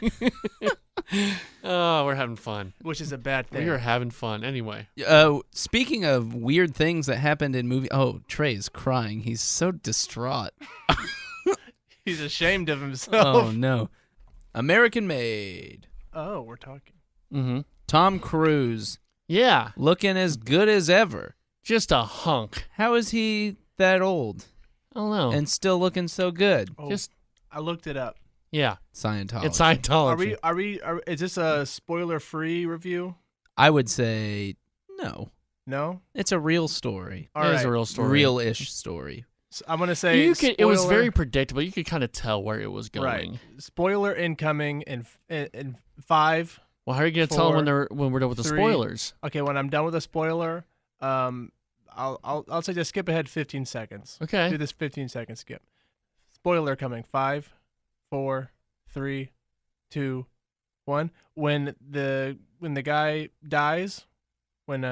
Oh, we're having fun. Which is a bad thing. We are having fun. Anyway. Speaking of weird things that happened in movie... Oh, Trey's crying. He's so distraught. He's ashamed of himself. Oh, no. American Made. Oh, we're talking. Mm-hmm. Tom Cruise. Yeah. Looking as good as ever. Just a hunk. How is he that old I don't know. and still looking so good? Oh, Just I looked it up. yeah. Scientology. It's Scientology. Is this a spoiler-free review? I would say no. No? It's a real story. All It right. is a real story. Real-ish story. So I'm going to say It was spoiler- very predictable. You could kind of tell where it was going. Right. Spoiler incoming in 5. Well, how are you going to tell them when we're done with the 3. spoilers? Okay, when I'm done with the spoiler, I'll say just skip ahead 15 seconds. Okay. Do this 15-second skip. Spoiler coming. 5, 4, 3, 2, 1. When the guy dies, when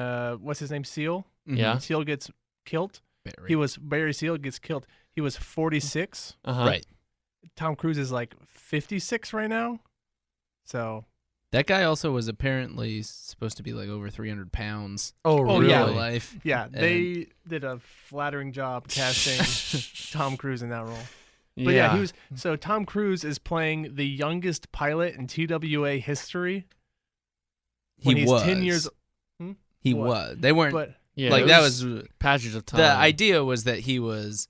what's his name, Seal? Mhm. Yeah. Seal gets killed. Barry. Barry Seal gets killed. He was 46. Uh-huh. Right. Tom Cruise is like 56 right now. So That guy also was apparently supposed to be like over 300 pounds Oh, Oh, in really? yeah. real life. yeah, they did a flattering job casting Tom Cruise in that role. But yeah, he was. So Tom Cruise is playing the youngest pilot in TWA history. When He he's was. 10 years. He What? was. They weren't But Yeah, like it that was passage of time. the idea was that he was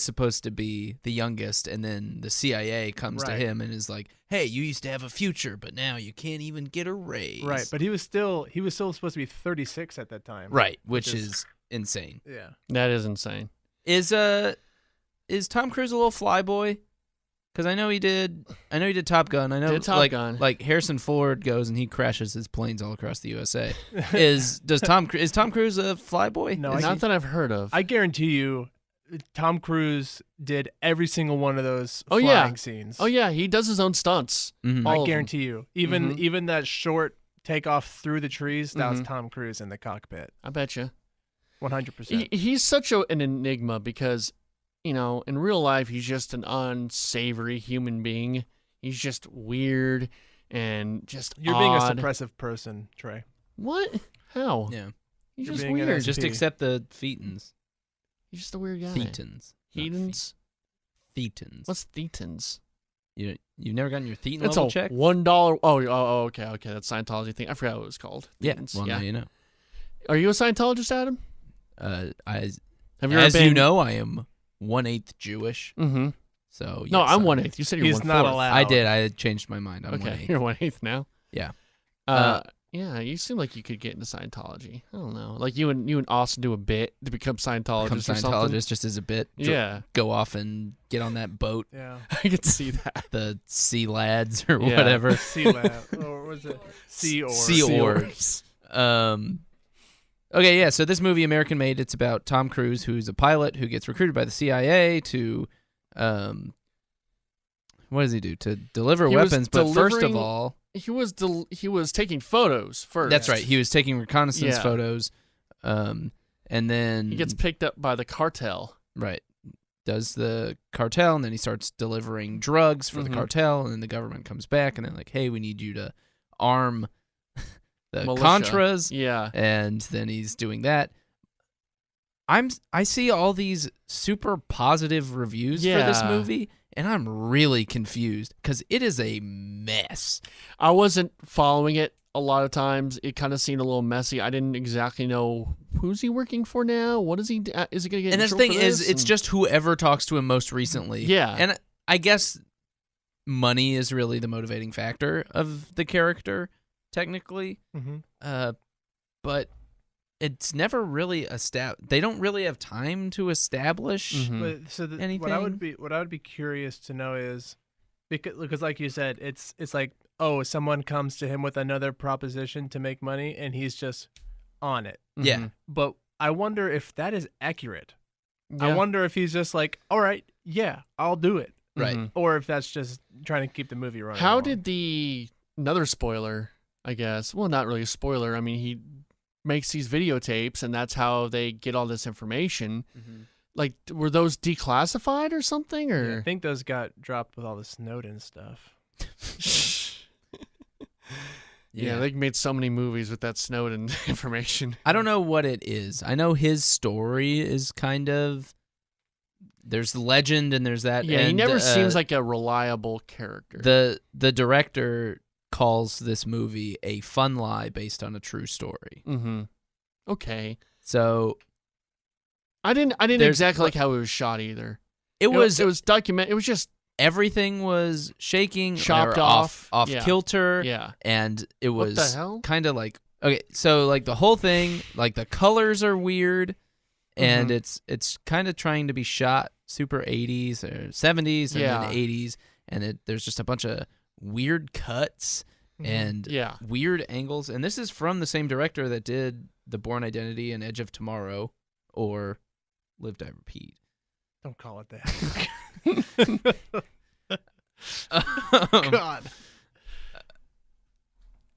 supposed to be the youngest, and then the CIA comes to Right. him and is like, "Hey, you used to have a future, but now you can't even get a raise." right, but he was still supposed to be 36 at that time. right, which is- is insane. Yeah. That is insane. Is Tom Cruise a little flyboy? Because I know he did Top Gun. I know Did Top Gun. like Harrison Ford goes and he crashes his planes all across the USA. is Tom Cruise a flyboy? No, Is Not he- that I've heard of. I guarantee you, Tom Cruise did every single one of those Oh, flying yeah. scenes. Oh yeah, he does his own stunts. Mhm. all I of guarantee you. Even Mhm. even that short takeoff through the trees, that was Mhm. Tom Cruise in the cockpit. I bet you. 100%. He's such an enigma because, in real life he's just an unsavory human being. He's just weird and just You're being a odd. suppressive person, Trey. What? How? Yeah. He's You're just being an weird. SP. Just accept the Thetans. He's just a weird guy. Thetans. not Thetans? Thetans. What's Thetans? You've never gotten your Thetan That's level a checked? $1. Oh, okay. That's Scientology thing. I forgot what it was called. Yeah. Thetans, Well, now you know. Are you a Scientologist, Adam? Have Have you ever as been? you know, I am 1/8 Jewish. Mm-hmm. So No, yes, I'm 1/8. You said you were He's 1/4. not allowed. I did. I changed my mind. I'm Okay, 1/8. you're 1/8 now. Yeah. Yeah, you seem like you could get into Scientology. I don't know, like you and Austin do a bit to become Scientologist. Become or something. Scientologist just as a bit. Yeah, Go off and get on that boat, Yeah. I could see that. the Sea Lads or Yeah. whatever. Sea Lab. Or was it? Sea Org. Sea Org. Okay, yeah. So this movie, American Made, it's about Tom Cruise, who's a pilot who gets recruited by the CIA to, what does he do? To deliver He was weapons. But first of delivering- all, He was taking photos first. that's right. He was taking reconnaissance Yeah. photos, and then He gets picked up by the cartel. right. Does the cartel, and then he starts delivering drugs for the Mhm. cartel, and then the government comes back, and they're like, "Hey, we need you to arm the Militia. Contras," Yeah. and then he's doing that. I see all these super positive reviews for this Yeah. movie, and I'm really confused because it is a mess. I wasn't following it a lot of times. It kind of seemed a little messy. I didn't exactly know who's he working for now. What is he? Is he going to get? And the thing is, it's just whoever talks to him most recently. Yeah, and I guess money is really the motivating factor of the character, technically. But it's never really established. They don't really have time to establish anything. What I would be curious to know is because like you said, it's like, oh, someone comes to him with another proposition to make money, and he's just on it. Yeah, but I wonder if that is accurate. Yeah. I wonder if he's just like, all right, yeah, I'll do it. right. Or if that's just trying to keep the movie running. How along. did another spoiler, I guess. Well, not really a spoiler. I mean, he makes these videotapes, and that's how they get all this information. Like, were those declassified or something? Or Yeah, I think those got dropped with all the Snowden stuff. yeah, they made so many movies with that Snowden information. I don't know what it is. I know his story is kind of. There's the legend, and there's that. Yeah, and, he never seems like a reliable character. The director calls this movie a fun lie based on a true story. Okay. So I didn't exactly like how it was shot either. It was It was just everything was shaking, chopped or off, kilter. Yeah. And it was what the hell? kind of like, okay, so like the whole thing, like the colors are weird, and it's kind of trying to be shot super 80s or 70s and then 80s, and there's just a bunch of weird cuts and weird angles. And this is from the same director that did The Bourne Identity and Edge of Tomorrow, or Live, Die, Repeat. Don't call it that. God.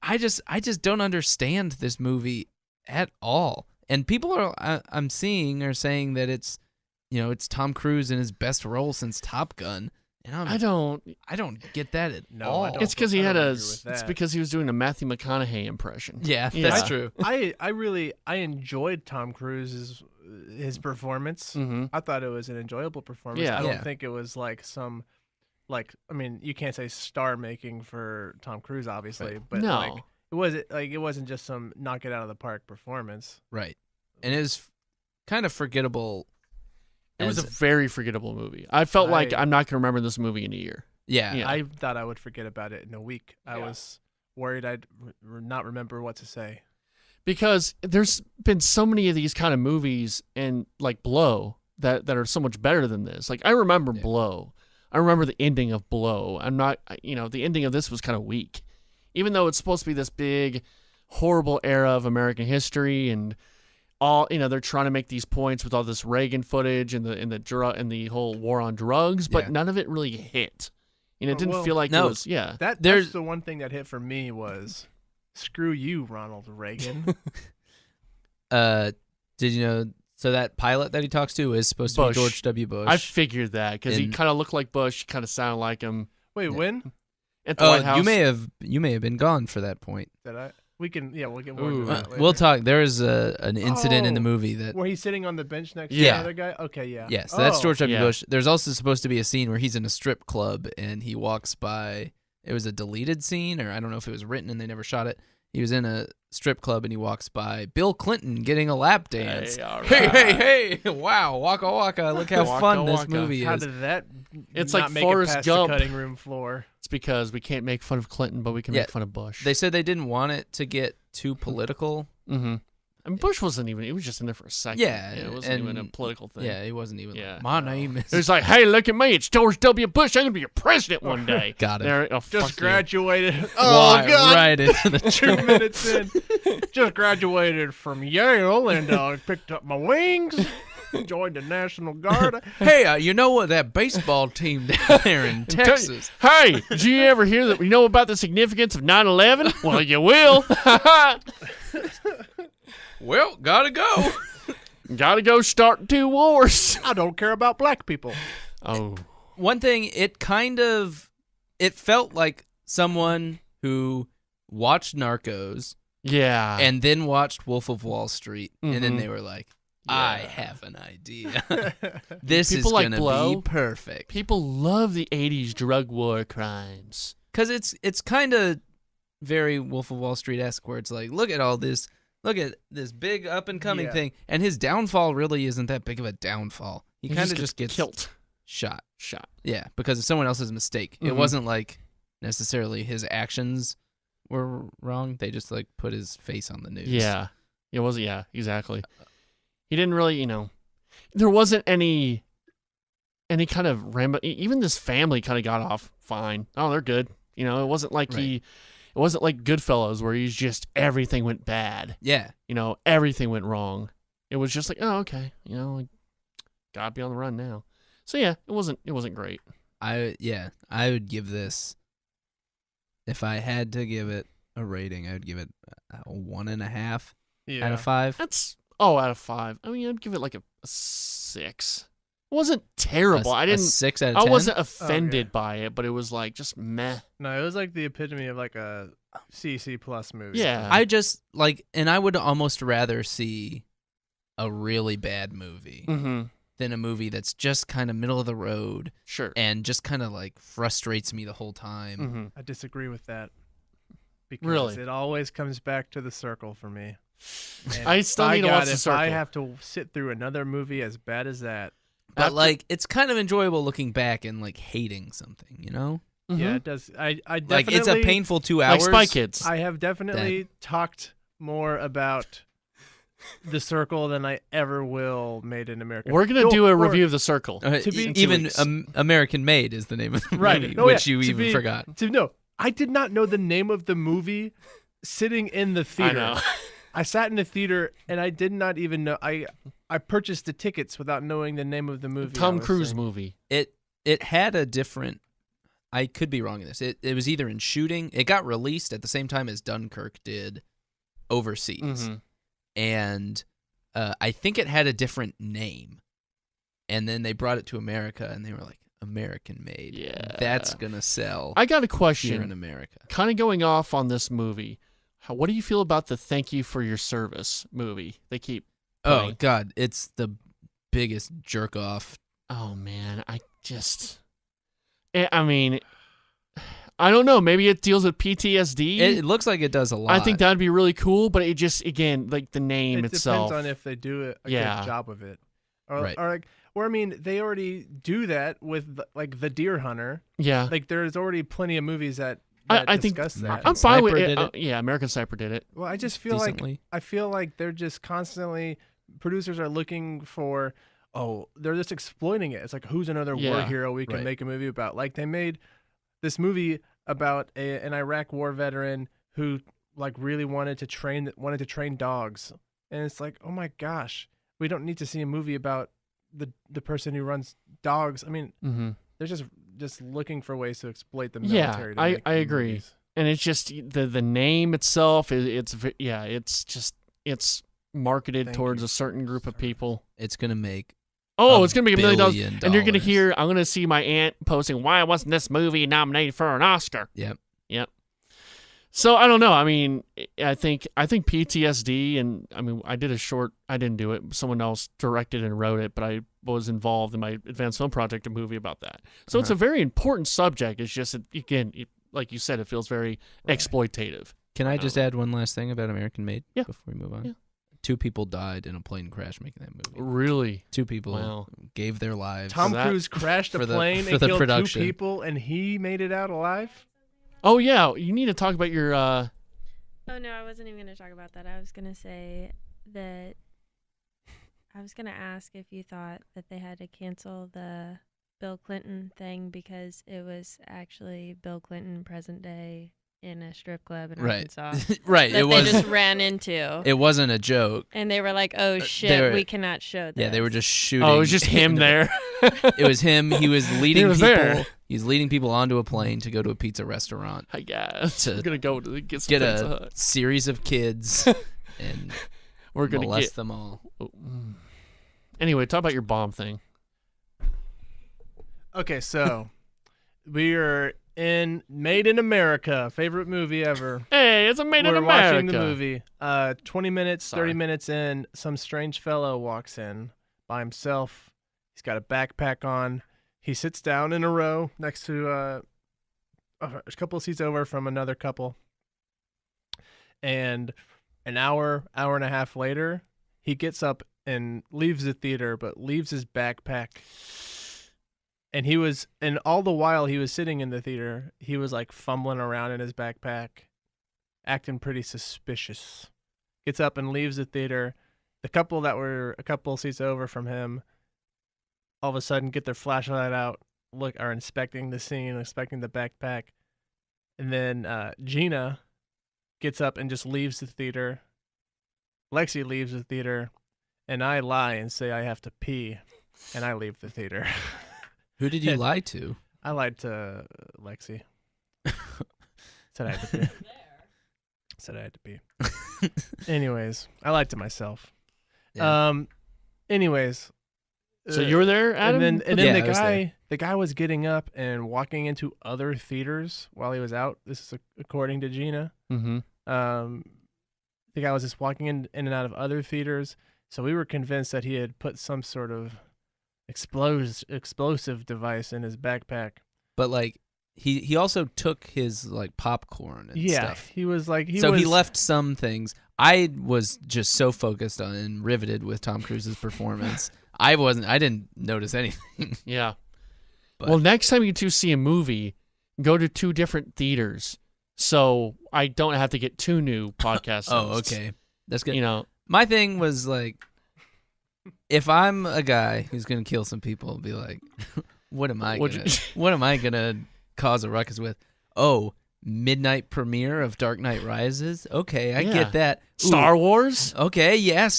I just don't understand this movie at all. And people I'm seeing are saying that it's Tom Cruise in his best role since Top Gun. And I don't get that at all. It's because it's because he was doing a Matthew McConaughey impression. Yeah, that's true. I enjoyed Tom Cruise's his performance. I thought it was an enjoyable performance. Yeah. I don't think it was like some, like, I mean, you can't say star making for Tom Cruise, obviously, but no. It wasn't just some knock it out of the park performance. Right. And it was kind of forgettable. It was a very forgettable movie. I felt like I'm not going to remember this movie in a year. Yeah. I thought I would forget about it in a week. I was worried I'd not remember what to say. Because there's been so many of these kind of movies and like Blow that are so much better than this. Like, I remember Blow. I remember the ending of Blow. The ending of this was kind of weak. Even though it's supposed to be this big, horrible era of American history, and all, they're trying to make these points with all this Reagan footage and the whole war on drugs, but none of it really hit. And it didn't feel like it was. Yeah, that's the one thing that hit for me was, screw you, Ronald Reagan. Did you know? So that pilot that he talks to is supposed to be George W. Bush. I figured that because he kind of looked like Bush, kind of sounded like him. Wait, when? At the White House. You may have been gone for that point. Did I? We'll get more into that later. We'll talk. There is an incident in the movie that where he's sitting on the bench next to the other guy. Okay, yeah. Yeah, so that's George W. Bush. There's also supposed to be a scene where he's in a strip club and he walks by. It was a deleted scene, or I don't know if it was written and they never shot it. He was in a strip club and he walks by Bill Clinton getting a lap dance. Hey! Wow, waka waka! Look how fun this movie is. How did that? It's not like make Forrest it past Gump. The cutting room floor. It's because we can't make fun of Clinton, but we can make fun of Bush. They said they didn't want it to get too political. I mean, Bush wasn't even. He was just in there for a second. Yeah, it wasn't even a political thing. Yeah, he wasn't even. Yeah. My name is. It's like, hey, look at me. It's George W. Bush. I'm gonna be your president one day. Got it. Just graduated. Oh God! Right into the 2 minutes in. Just graduated from Yale and picked up my wings. Joined the National Guard. Hey, you know what? That baseball team down there in Texas. Hey, did you ever hear that? You know about the significance of 9/11? Well, you will. Well, gotta go. Gotta go start 2 wars. I don't care about black people. Oh. One thing, it felt like someone who watched Narcos. Yeah. And then watched Wolf of Wall Street. And then they were like, I have an idea. This People is like going to Blow. be perfect. People love the 80s drug war crimes. Because it's kind of very Wolf of Wall Street-esque, where it's like, look at all this. Look at this big up-and-coming thing. And his downfall really isn't that big of a downfall. He kind of just gets killed. Shot. Yeah, because it's someone else's mistake. Mm-hmm. It wasn't like necessarily his actions were wrong. They just like put his face on the news. Yeah. It was, yeah, exactly. He didn't really, there wasn't any kind of even this family kind of got off fine. Oh, they're good. It wasn't like it wasn't like Goodfellas where he's just everything went bad. Yeah. Everything went wrong. It was just like, oh, okay. Like, gotta be on the run now. So yeah, it wasn't great. I would give this, if I had to give it a rating, I would give it a 1.5 out of 5. That's out of 5. I mean, I'd give it like a 6. It wasn't terrible. A 6 out of 10? I wasn't offended by it, but it was like just meh. No, it was like the epitome of like a CC plus movie. Yeah. I just like, and I would almost rather see a really bad movie than a movie that's just kind of middle of the road. Sure. And just kind of like frustrates me the whole time. I disagree with that. Because Really? it always comes back to The Circle for me. And I still need to watch The if Circle. I have to sit through another movie as bad as that. But like, it's kind of enjoyable looking back and like hating something, Yeah, it does. I definitely, Like, it's a painful 2 hours. Like Spy Kids. I have definitely talked more about The Circle than I ever will Made in America. We're going to do a review of The Circle. To be- Even American Made is the name of the movie, Oh, which yeah. you To even be- forgot. No, I did not know the name of the movie sitting in the theater. I know. I sat in the theater and I did not even know. I purchased the tickets without knowing the name of the movie. Tom I was Cruise seeing. movie. It had a different. I could be wrong in this. It was either in shooting. It got released at the same time as Dunkirk did overseas, and I think it had a different name. And then they brought it to America, and they were like, "American Made. Yeah. That's gonna sell." I got a here question. in America. Kind of going off on this movie. What do you feel about the Thank You for Your Service movie? They keep playing. Oh God, it's the biggest jerk off. Oh man, I mean, I don't know. Maybe it deals with PTSD. It looks like it does a lot. I think that'd be really cool, but it just, again, like the name It itself. depends on if they do a Yeah. good job of it, or Right. or I mean, they already do that with like The Deer Hunter. Yeah. Like there's already plenty of movies that I think discuss that. I'm fine with Sniper it. did it. Yeah, American Sniper did it. Well, I just feel Decently. like they're just constantly, producers are looking for, they're just exploiting it. It's like, who's another war Yeah, hero we can right. make a movie about? Like they made this movie about an Iraq war veteran who like really wanted to train dogs, and it's like, oh my gosh, we don't need to see a movie about the person who runs dogs. I mean, they're just looking for ways to exploit the military. Yeah, to make I agree. movies. And it's just the name itself. It's marketed Thank towards you. a certain group of people. It's gonna make. Oh, $1 it's gonna be $1 million, billion. and you're gonna hear. I'm gonna see my aunt posting, "Why wasn't this movie nominated for an Oscar?" Yep. So I don't know. I mean, I think PTSD, and I mean, I did a short. I didn't do it. Someone else directed and wrote it, but I was involved in my advanced film project, a movie about that. So it's a very important subject. It's just, again, like you said, it feels very exploitative. Can I just add one last thing about American Made? Yeah. Before we move on. Yeah. 2 people died in a plane crash making that movie. Really? 2 people Wow. gave their lives. Tom that- Cruise crashed a for the- plane for and the killed production. 2 people, and he made it out alive. Oh yeah, you need to talk about your. Oh no, I wasn't even going to talk about that. I was going to say that I was going to ask if you thought that they had to cancel the Bill Clinton thing because it was actually Bill Clinton present day in a strip club in Right. Arkansas. Right. That It was. they just ran into. It wasn't a joke. And they were like, oh they shit, were- we cannot show this. Yeah, they were just shooting. Oh, it was just him there. It was him. He was leading was people. there. He's leading people onto a plane to go to a pizza restaurant. I guess To we're gonna go to get some Get Pizza a Hut. series of kids and We're gonna molest get. them all. Anyway, talk about your bomb thing. Okay, so we are in Made in America, favorite movie ever. Hey, it's a Made in We're America. watching the movie. 20 minutes, 30 minutes in, some strange fellow walks in by himself. He's got a backpack on. He sits down in a row next to a couple of seats over from another couple. And an hour and a half later, he gets up and leaves the theater, but leaves his backpack. And all the while he was sitting in the theater, he was like fumbling around in his backpack, acting pretty suspicious. Gets up and leaves the theater. The couple that were a couple seats over from him, all of a sudden get their flashlight out, are inspecting the scene, inspecting the backpack. And then Gina gets up and just leaves the theater. Lexi leaves the theater, and I lie and say I have to pee, and I leave the theater. Who did you lie to? I lied to Lexi. Said I had to pee. Said I had to pee. Anyways, I lied to myself. Yeah. Anyways. So you were there, Adam? And then Yeah, the guy was getting up and walking into other theaters while he was out. This is according to Gina. Mm-hmm. The guy was just walking in and out of other theaters. So we were convinced that he had put some sort of explosive device in his backpack. But like he also took his like popcorn and stuff. He was like he left some things. I was just so focused on and riveted with Tom Cruise's performance. I didn't notice anything. Yeah. But. Well, next time you two see a movie, go to 2 different theaters, so I don't have to get 2 new podcast hosts. Oh, okay. That's good. You know, my thing was like, if I'm a guy who's gonna kill some people, be like, what am I gonna cause a ruckus with? Oh, midnight premiere of Dark Knight Rises. Okay, I get that. Ooh, Star Wars. Okay, yeah,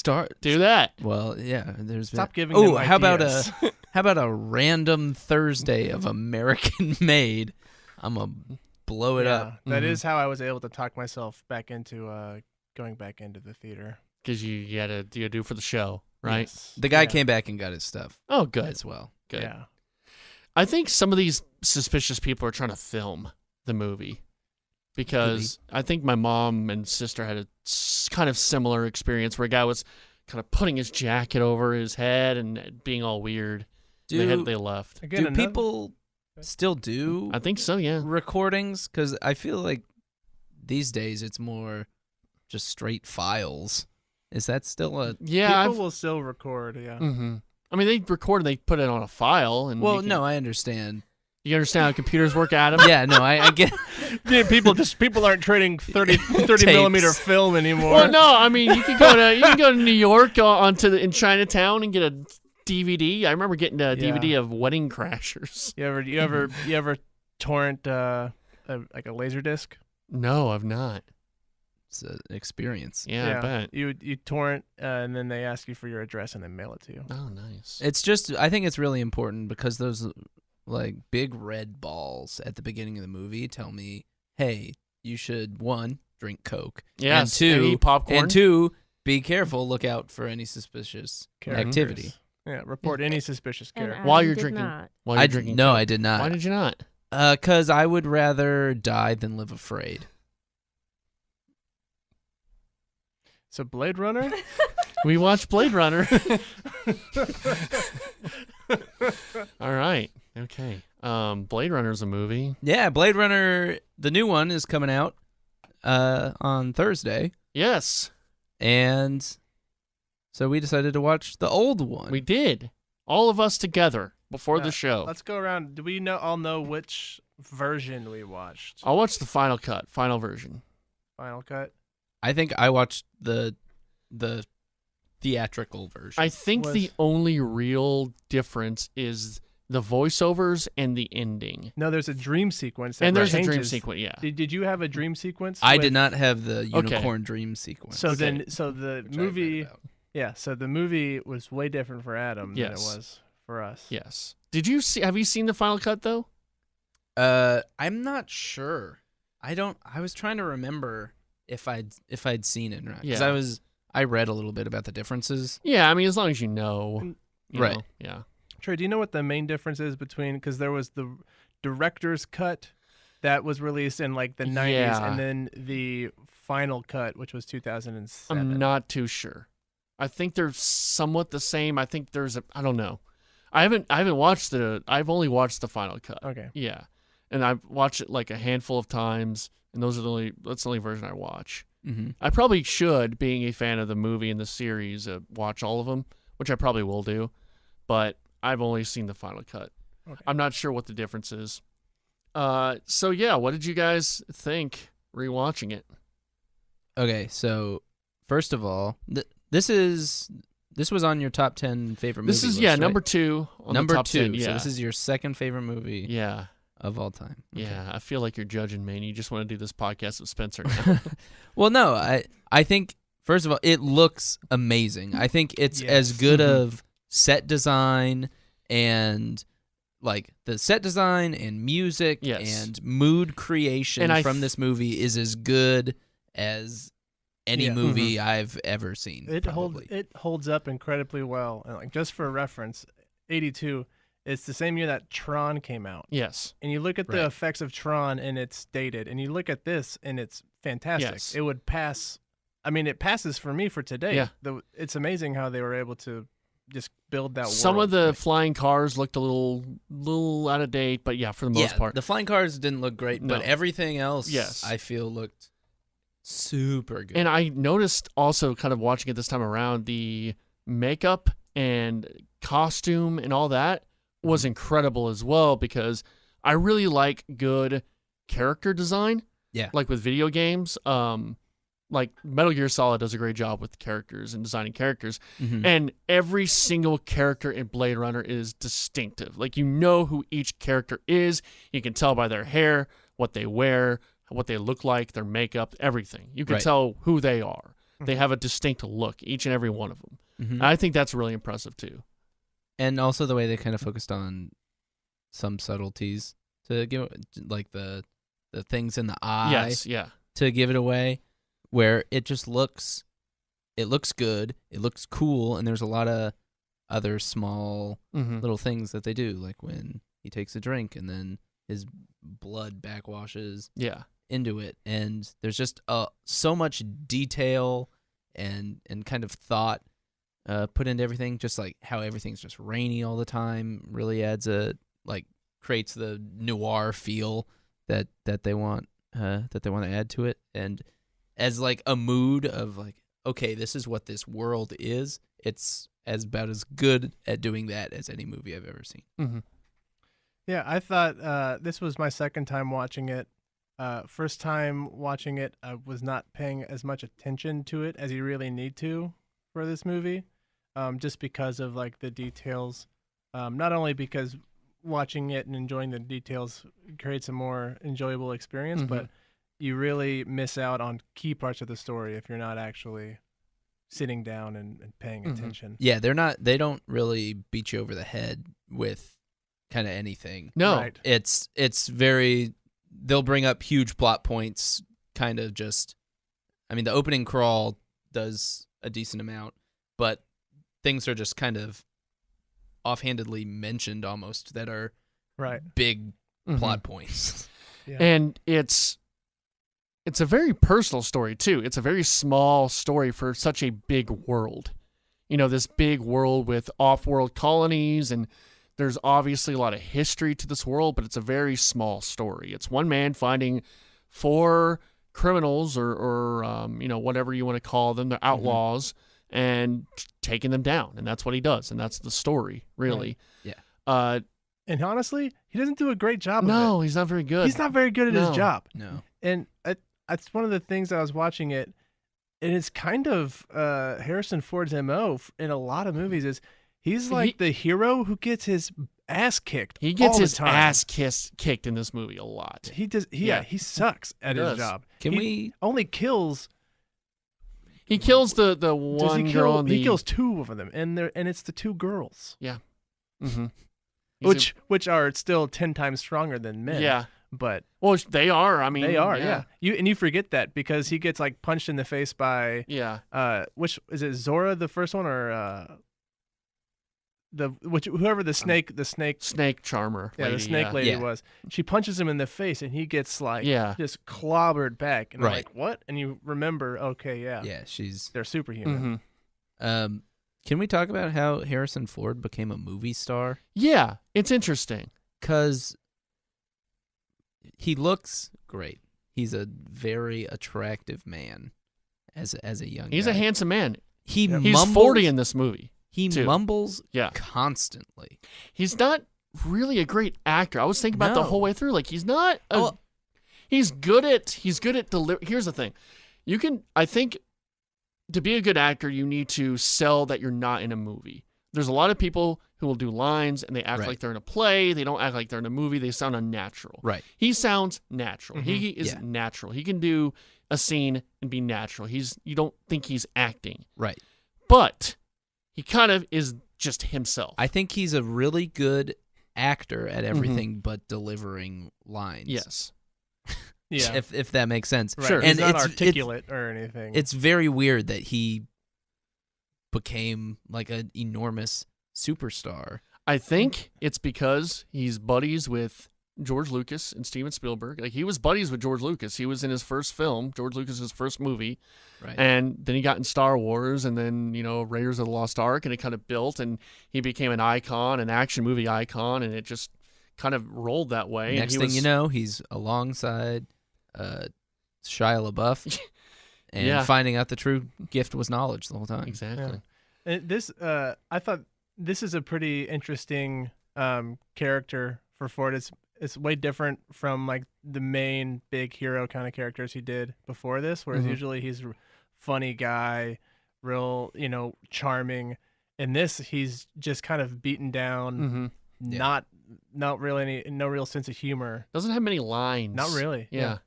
Do that. Well, yeah. There's Stop giving them how ideas. about a random Thursday of American Made? I'm gonna blow it up. That is how I was able to talk myself back into going back into the theater. Because you had to do for the show, right? Yes. The guy came back and got his stuff. Oh, good. As well. Good. Yeah. I think some of these suspicious people are trying to film the movie. Because I think my mom and sister had a kind of similar experience where a guy was kind of putting his jacket over his head and being all weird. They left. Again, Do people still do I think so, yeah. recordings? Because I feel like these days it's more just straight files. Is that still a... Yeah. People will still record, yeah. Mm-hmm. I mean, they record and they put it on a file. And Well, no, I understand. You understand how computers work, Adam? Yeah, no, I get... Yeah, people aren't trading 30 millimeter film anymore. Well, no, I mean you can go to New York in Chinatown and get a DVD. I remember getting a DVD of Wedding Crashers. You ever torrent like a laser disc? No, I've not. It's an experience. Yeah, I bet. You torrent and then they ask you for your address and they mail it to you. Oh, nice. It's just, I think it's really important because those like big red balls at the beginning of the movie tell me, hey, you should 1, drink Coke. Yes, and eat popcorn. And 2, be careful, look out for any suspicious activity. Yeah, report any suspicious character. Adam While you're did drinking. not. While you're drinking. No, Coke. I did not. Why did you not? 'Cause I would rather die than live afraid. So Blade Runner? We watched Blade Runner. All right. Okay. Blade Runner's a movie. Yeah, Blade Runner, the new one is coming out on Thursday. Yes. And so we decided to watch the old one. We did. All of us together before the show. Let's go around. Do we all know which version we watched? I'll watch the final version. Final cut? I think I watched the theatrical version. I think the only real difference is the voiceovers and the ending. No, there's a dream sequence. That And there's a dream changes. sequence, yeah. Did you have a dream sequence? I did not have the unicorn dream sequence. So the which I movie, read about. yeah. So the movie was way different for Adam than it Yes. was for us. Yes. Have you seen the final cut, though? I'm not sure. I was trying to remember if I'd seen it or not. Because I read a little bit about the differences. Yeah, I mean, as long as you know. Right. Yeah. Trey, do you know what the main difference is between, because there was the director's cut that was released in like the 90s, Yeah. and then the final cut, which was 2007. I'm not too sure. I think they're somewhat the same. I think there's I don't know. I haven't watched I've only watched the final cut. Okay. Yeah. And I've watched it like a handful of times, and that's the only version I watch. Mm-hmm. I probably should, being a fan of the movie and the series, watch all of them, which I probably will do, but I've only seen the final cut. Okay. I'm not sure what the difference is. So yeah, what did you guys think rewatching it? Okay, so first of all, this was on your top 10 favorite movies. This is list, right? number 2 on number the top 2. 10. Yeah. So this is your second favorite movie yeah. of all time. Okay. Yeah, I feel like you're judging me, and you just want to do this podcast with Spencer now. Well, no, I think first of all, it looks amazing. I think it's Yes. as good of set design and like the set design and music Yes. and mood creation And from this movie is as good as any Yeah. movie I've ever seen. It probably. holds up incredibly well. And like just for reference, 82, it's the same year that Tron came out. Yes. And you look at the Right. effects of Tron and it's dated, and you look at this and it's fantastic. Yes. It would pass. I mean, it passes for me for today. Yeah. It's amazing how they were able to just build that Some world. of the flying cars looked a little out of date, but yeah, for the most part. The flying cars didn't look great, No. but everything else, Yes. I feel looked super good. And I noticed also, kind of watching it this time around, the makeup and costume and all that was incredible as well, because I really like good character design. Yeah. Like with video games. Like Metal Gear Solid does a great job with characters and designing characters. Mhm. And every single character in Blade Runner is distinctive. Like, you know who each character is. You can tell by their hair, what they wear, what they look like, their makeup, everything. You can Right. tell who they are. They have a distinct look, each and every one of them. Mhm. And I think that's really impressive too. And also the way they kind of focused on some subtleties to give, like the things in the eye, Yes, yeah. to give it away, where it just looks good, it looks cool, and there's a lot of other small Mm-hmm. little things that they do, like when he takes a drink and then his blood backwashes Yeah. into it, and there's just so much detail and kind of thought put into everything. Just like how everything's just rainy all the time really adds creates the noir feel that they want to add to it, and as like a mood of like, okay, this is what this world is. It's about as good at doing that as any movie I've ever seen. Mm-hmm. Yeah, I thought this was my second time watching it. First time watching it, I was not paying as much attention to it as you really need to for this movie, just because of like the details. Not only because watching it and enjoying the details creates a more enjoyable experience, Mm-hmm. but you really miss out on key parts of the story if you're not actually sitting down and paying Mhm. attention. Yeah, they don't really beat you over the head with kind of anything. No. Right. It's very, they'll bring up huge plot points, kind of just, I mean, the opening crawl does a decent amount, but things are just kind of offhandedly mentioned almost that are Right. big Mhm. plot points. Yeah. And it's a very personal story too. It's a very small story for such a big world. You know, this big world with off-world colonies, and there's obviously a lot of history to this world, but it's a very small story. It's one man finding 4 criminals or whatever you want to call them, they're outlaws, and taking them down, and that's what he does, and that's the story, really. Yeah. And honestly, he doesn't do a great job of it. No, he's not very good. He's not very good at No. his job. No. And that's one of the things I was watching it, and it's kind of Harrison Ford's MO in a lot of movies is he's like the hero who gets his ass kicked. He gets all the his time. ass kicked in this movie a lot. He does. Yeah. He sucks at He his does. job. Can He we? only kills. He kills the Does one he girl kill? in He the kills 2 of them, and it's the 2 girls, Mm-hmm. which are still 10 times stronger than men. Yeah. But Well, they are. I mean, they are. Yeah. You forget that because he gets like punched in the face by Yeah. which is it? Zora, the first one, or whoever the snake charmer. Yeah, lady, the snake lady Yeah. was. She punches him in the face, and he gets like Yeah. just clobbered back. And I'm Right. like, what? And you remember, okay, yeah, Yeah, she's. they're superhuman. Mm-hmm. Can we talk about how Harrison Ford became a movie star? Yeah, it's interesting. Because he looks great. He's a very attractive man as a young guy. He's a handsome man. He He's mumbles, 40 in this movie. He too. mumbles Yeah. constantly. He's not really a great actor. I was thinking about the No. whole way through. Like he's not. He's good at Here's the thing. I think to be a good actor, you need to sell that you're not in a movie. There's a lot of people who will do lines and they act Right. like they're in a play. They don't act like they're in a movie. They sound unnatural. Right. He sounds natural. He is Yeah. natural. He can do a scene and be natural. You don't think he's acting, Right. but he kind of is just himself. I think he's a really good actor at everything but delivering lines. Yes. Yeah, If that makes sense. right. Sure. He's And not it's articulate or anything. It's very weird that he became like an enormous superstar. I think it's because he's buddies with George Lucas and Steven Spielberg. Like he was buddies with George Lucas. He was in his first film, George Lucas's first movie. Right. And then he got in Star Wars and then, Raiders of the Lost Ark, and it kind of built and he became an icon, an action movie icon, and it just kind of rolled that way. Next thing you know, he's alongside Shia LaBeouf and finding out the true gift was knowledge the whole time. Exactly. Yeah. And I thought this is a pretty interesting character for Ford. It's way different from like the main big hero kind of characters he did before this, whereas usually he's a funny guy, real, charming. In this, he's just kind of beaten down, not really no real sense of humor. Doesn't have many lines. Not really. Yeah.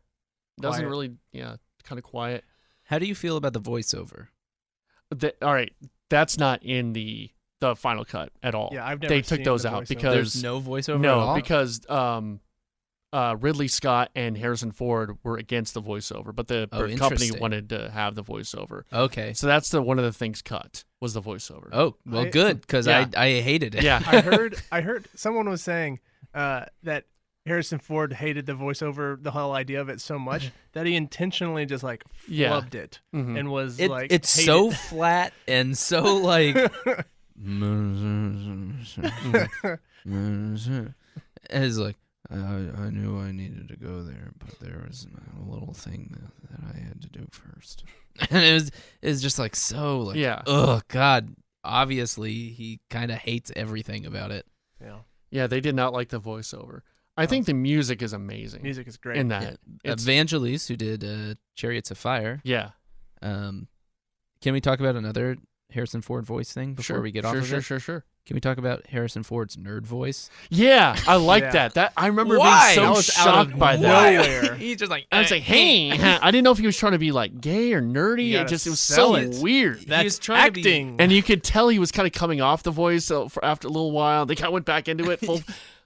Doesn't Quiet. really, kind of quiet. How do you feel about the voiceover? All right, that's not in the final cut at all. Yeah, I've never They took seen those the out voiceover. because There's no voiceover at all? because Ridley Scott and Harrison Ford were against the voiceover, but the company interesting. wanted to have the voiceover. Okay. So that's one of the things cut was the voiceover. Oh, well, good, because Yeah. I hated it. Yeah. I heard someone was saying that Harrison Ford hated the voiceover, the whole idea of it so much that he intentionally just like Yeah. flubbed it and was like, it's hate so it. flat and so like. And it's like, I knew I needed to go there, but there was a little thing that I had to do first. And it was just like so like, Yeah. oh God, obviously he kind of hates everything about it. Yeah, Yeah, they did not like the voiceover. I think the music is amazing. music is great. in that. It's- Evangelis, who did Chariots of Fire. Yeah. Can we talk about another Harrison Ford voice thing before we get off of it? Sure. Can we talk about Harrison Ford's nerd voice? Yeah, I like Yeah. that. That I remember Why? being That so was out of shocked by that. nowhere. He's just like, I was like, hey, I didn't know if he was trying to be like gay or nerdy. You It gotta was so sell it. weird. That's was trying to be- acting. And you could tell he was kind of coming off the voice after a little while. They kind of went back into it.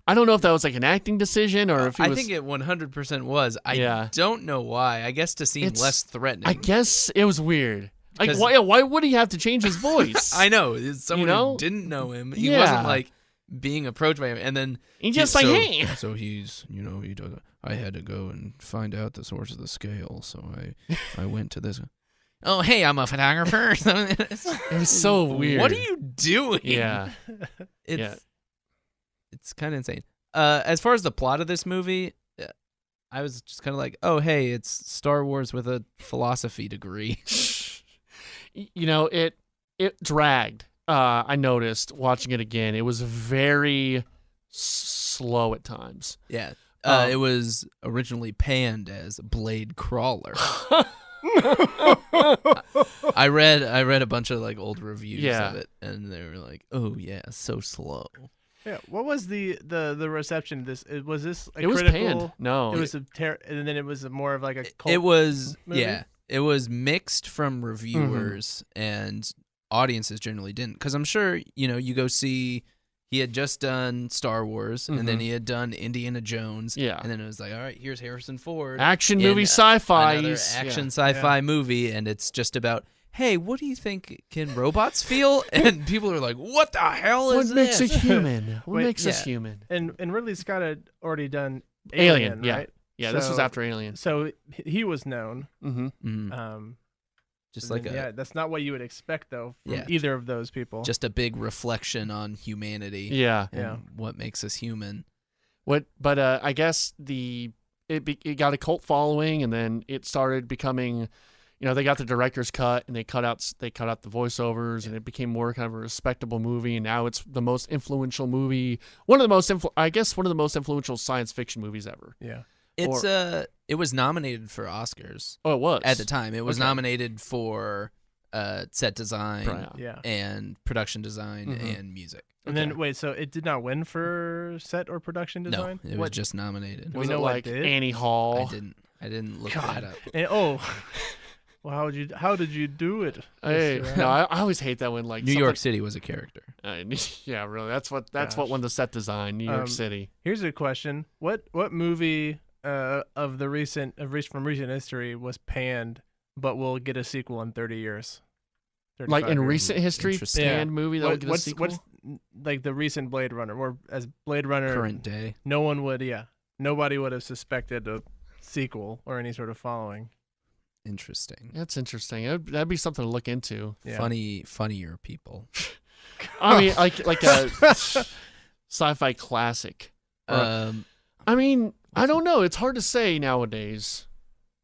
I don't know if that was like an acting decision or if he I was. think it 100% was. I Yeah. don't know why. I guess to seem It's- less threatening. I guess it was weird. Like, 'Cause- why would he have to change his voice? I know. It's someone know? who didn't know him. He Yeah. wasn't like being approached by him. And then He just like, so, hey. So he's, he does. I had to go and find out the source of the scale. So I went to this. Oh, hey, I'm a photographer. It was so weird. What are you doing? Yeah. It's kind of insane. As far as the plot of this movie, I was just kind of like, oh, hey, it's Star Wars with a philosophy degree. It dragged. I noticed watching it again. It was very slow at times. Yeah. It was originally panned as Blade Crawler. I read a bunch of like old reviews of it, and they were like, "Oh yeah, so slow." Yeah, what was the reception of this? Was this a It was critical? panned. No. It was and then it was more of like a cult. It was movie? it was mixed from reviewers and audiences generally didn't, because I'm sure you go see. He had just done Star Wars, and then he had done Indiana Jones. Yeah. And then it was like, all right, here's Harrison Ford. Action in movie sci-fi. Another action sci-fi movie, and it's just about hey, what do you think? Can robots feel? And people are like, what the hell is What makes this? us human? What Wait, makes us yeah. human? And Ridley Scott had already done Alien, yeah. right? Yeah, this was So- after Alien. So he was known. Mm-hmm. Just And like then, yeah, that's not what you would expect though from Yeah. either of those people. just a big reflection on humanity. Yeah. And Yeah. what makes us human. But I guess it got a cult following, and then it started becoming, they got the director's cut, and they cut out the voiceovers, and it became more kind of a respectable movie. And now it's the most influential movie, one of the most influential science fiction movies ever. Yeah. It's it was nominated for Oscars Oh, it was at the time. It was Okay. nominated for set design Right. Yeah. and production design Mhm. and music. And then wait, so it did not win for set or production design? No, it was just nominated. We Was know it what like did? Annie Hall? I didn't look God. that up. And, well, how did you do it? Hey, Mr. no, Adam? I always hate that when like New something- York City was a character. yeah, really. That's what Gosh. won the set design. New York City. Here's a question: What movie from recent history was panned, but will get a sequel in 30 years? Like 35 in years? recent history, Interesting. panned movie that will get a sequel. What's like the recent Blade Runner, or as Blade Runner, Current day. nobody would have suspected a sequel or any sort of following. Interesting. That's interesting. That'd be something to look into. Yeah. Funnier people. I mean, like a sci-fi classic. I mean, I don't know. It's hard to say nowadays.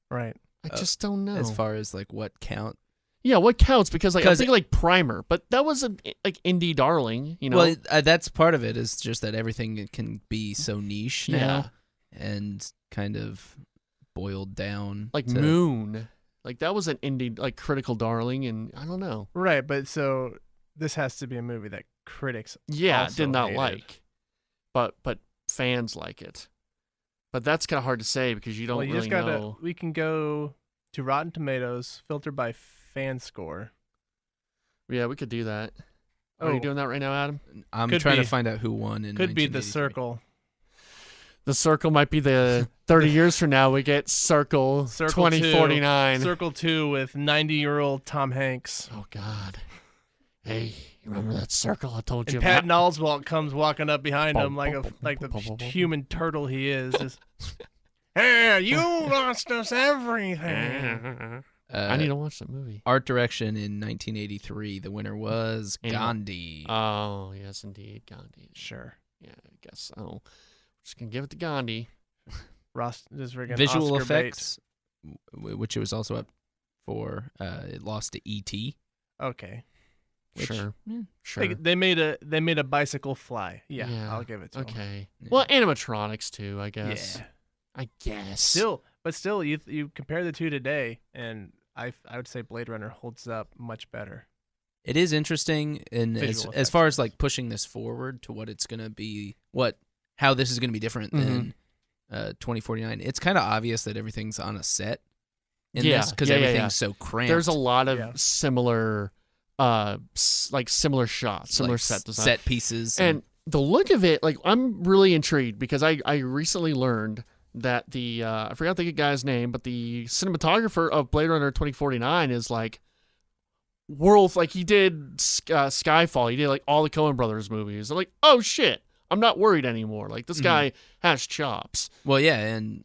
Right. I just don't know. As far as like what count. Yeah, what counts? Because I'm 'Cause thinking like Primer, but that was a like indie darling, Well, that's part of it. Is just that everything can be so niche Yeah. now, and kind of boiled down. like to, Moon, like that was an indie like critical darling, and I don't know. Right, but so this has to be a movie that critics Yeah, also did not hated. like, but fans like it. But that's kind of hard to say because you don't Well, you really just gotta. know. We can go to Rotten Tomatoes, filter by fan score. Yeah, we could do that. Are you Oh. doing that right now, Adam? I'm Could trying be. to find out who won in Could be The 1983. Circle. The Circle might be the 30 years from now. We get Circle, Circle 2049. Circle 2 with 90-year-old Tom Hanks. Oh God. Hey, you remember that Circle I told you And about? Patton Oswalt comes walking up behind him like the bum, bum. human turtle he is. Just, hey, you lost us everything. I need to watch that movie. Art direction in 1983. The winner was Animal. Gandhi. Oh, yes, indeed. Gandhi. Sure. Yeah, I guess so. Just going to give it to Gandhi. Ross, just freaking Visual Oscar bait. effects, which it was also up for. It lost to E.T. Okay. Which- Sure. yeah. Sure. They made a bicycle fly. Yeah, Yeah. I'll give it to 'em. Okay. Yeah. Well, animatronics too, I guess. Yeah. I guess. Still, you compare the two today, and I would say Blade Runner holds up much better. It is interesting, and Visual as far effects. as like pushing this forward to what it's gonna be, how this is gonna be different than 2049. It's kind of obvious that everything's on a set in this because everything's so cramped. There's a lot of Yeah. similar, similar shots, similar like, set design, set pieces, and the look of it. Like I'm really intrigued because I recently learned that the I forgot the guy's name, but the cinematographer of Blade Runner 2049 is like world. Like he did Skyfall. He did like all the Coen Brothers movies. I'm like, oh shit, I'm not worried anymore. Like this guy has chops. well, yeah, and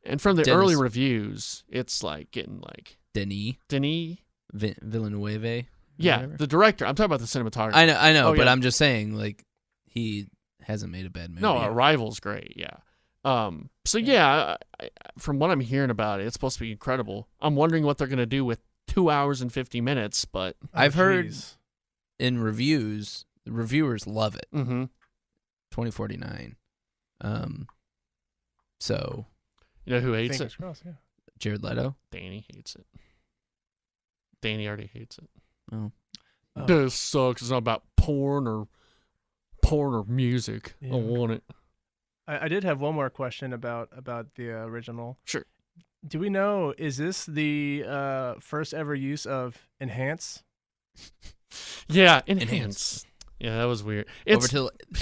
And from the Dennis- early reviews, it's like getting like Denis Villeneuve. or Yeah, whatever. the director. I'm talking about the cinematographer. I know, Oh, but yeah. I'm just saying, like, he hasn't made a bad movie. No, yet. Arrival's great. Yeah. So yeah, from what I'm hearing about it, it's supposed to be incredible. I'm wondering what they're gonna do with 2 hours and 50 minutes, but I've heard- jeez. in reviews, the reviewers love it. mm-hmm. 2049. So You know who hates Fingers it? crossed, yeah. Jared Leto. Danny hates it. Danny already hates it. Oh, Oh. This sucks. It's not about porn or music. I Yeah. don't want it. I did have one more question about the original. Sure. Do we know, is this the first ever use of enhance? Yeah, Enhance. enhance. Yeah, that was weird. And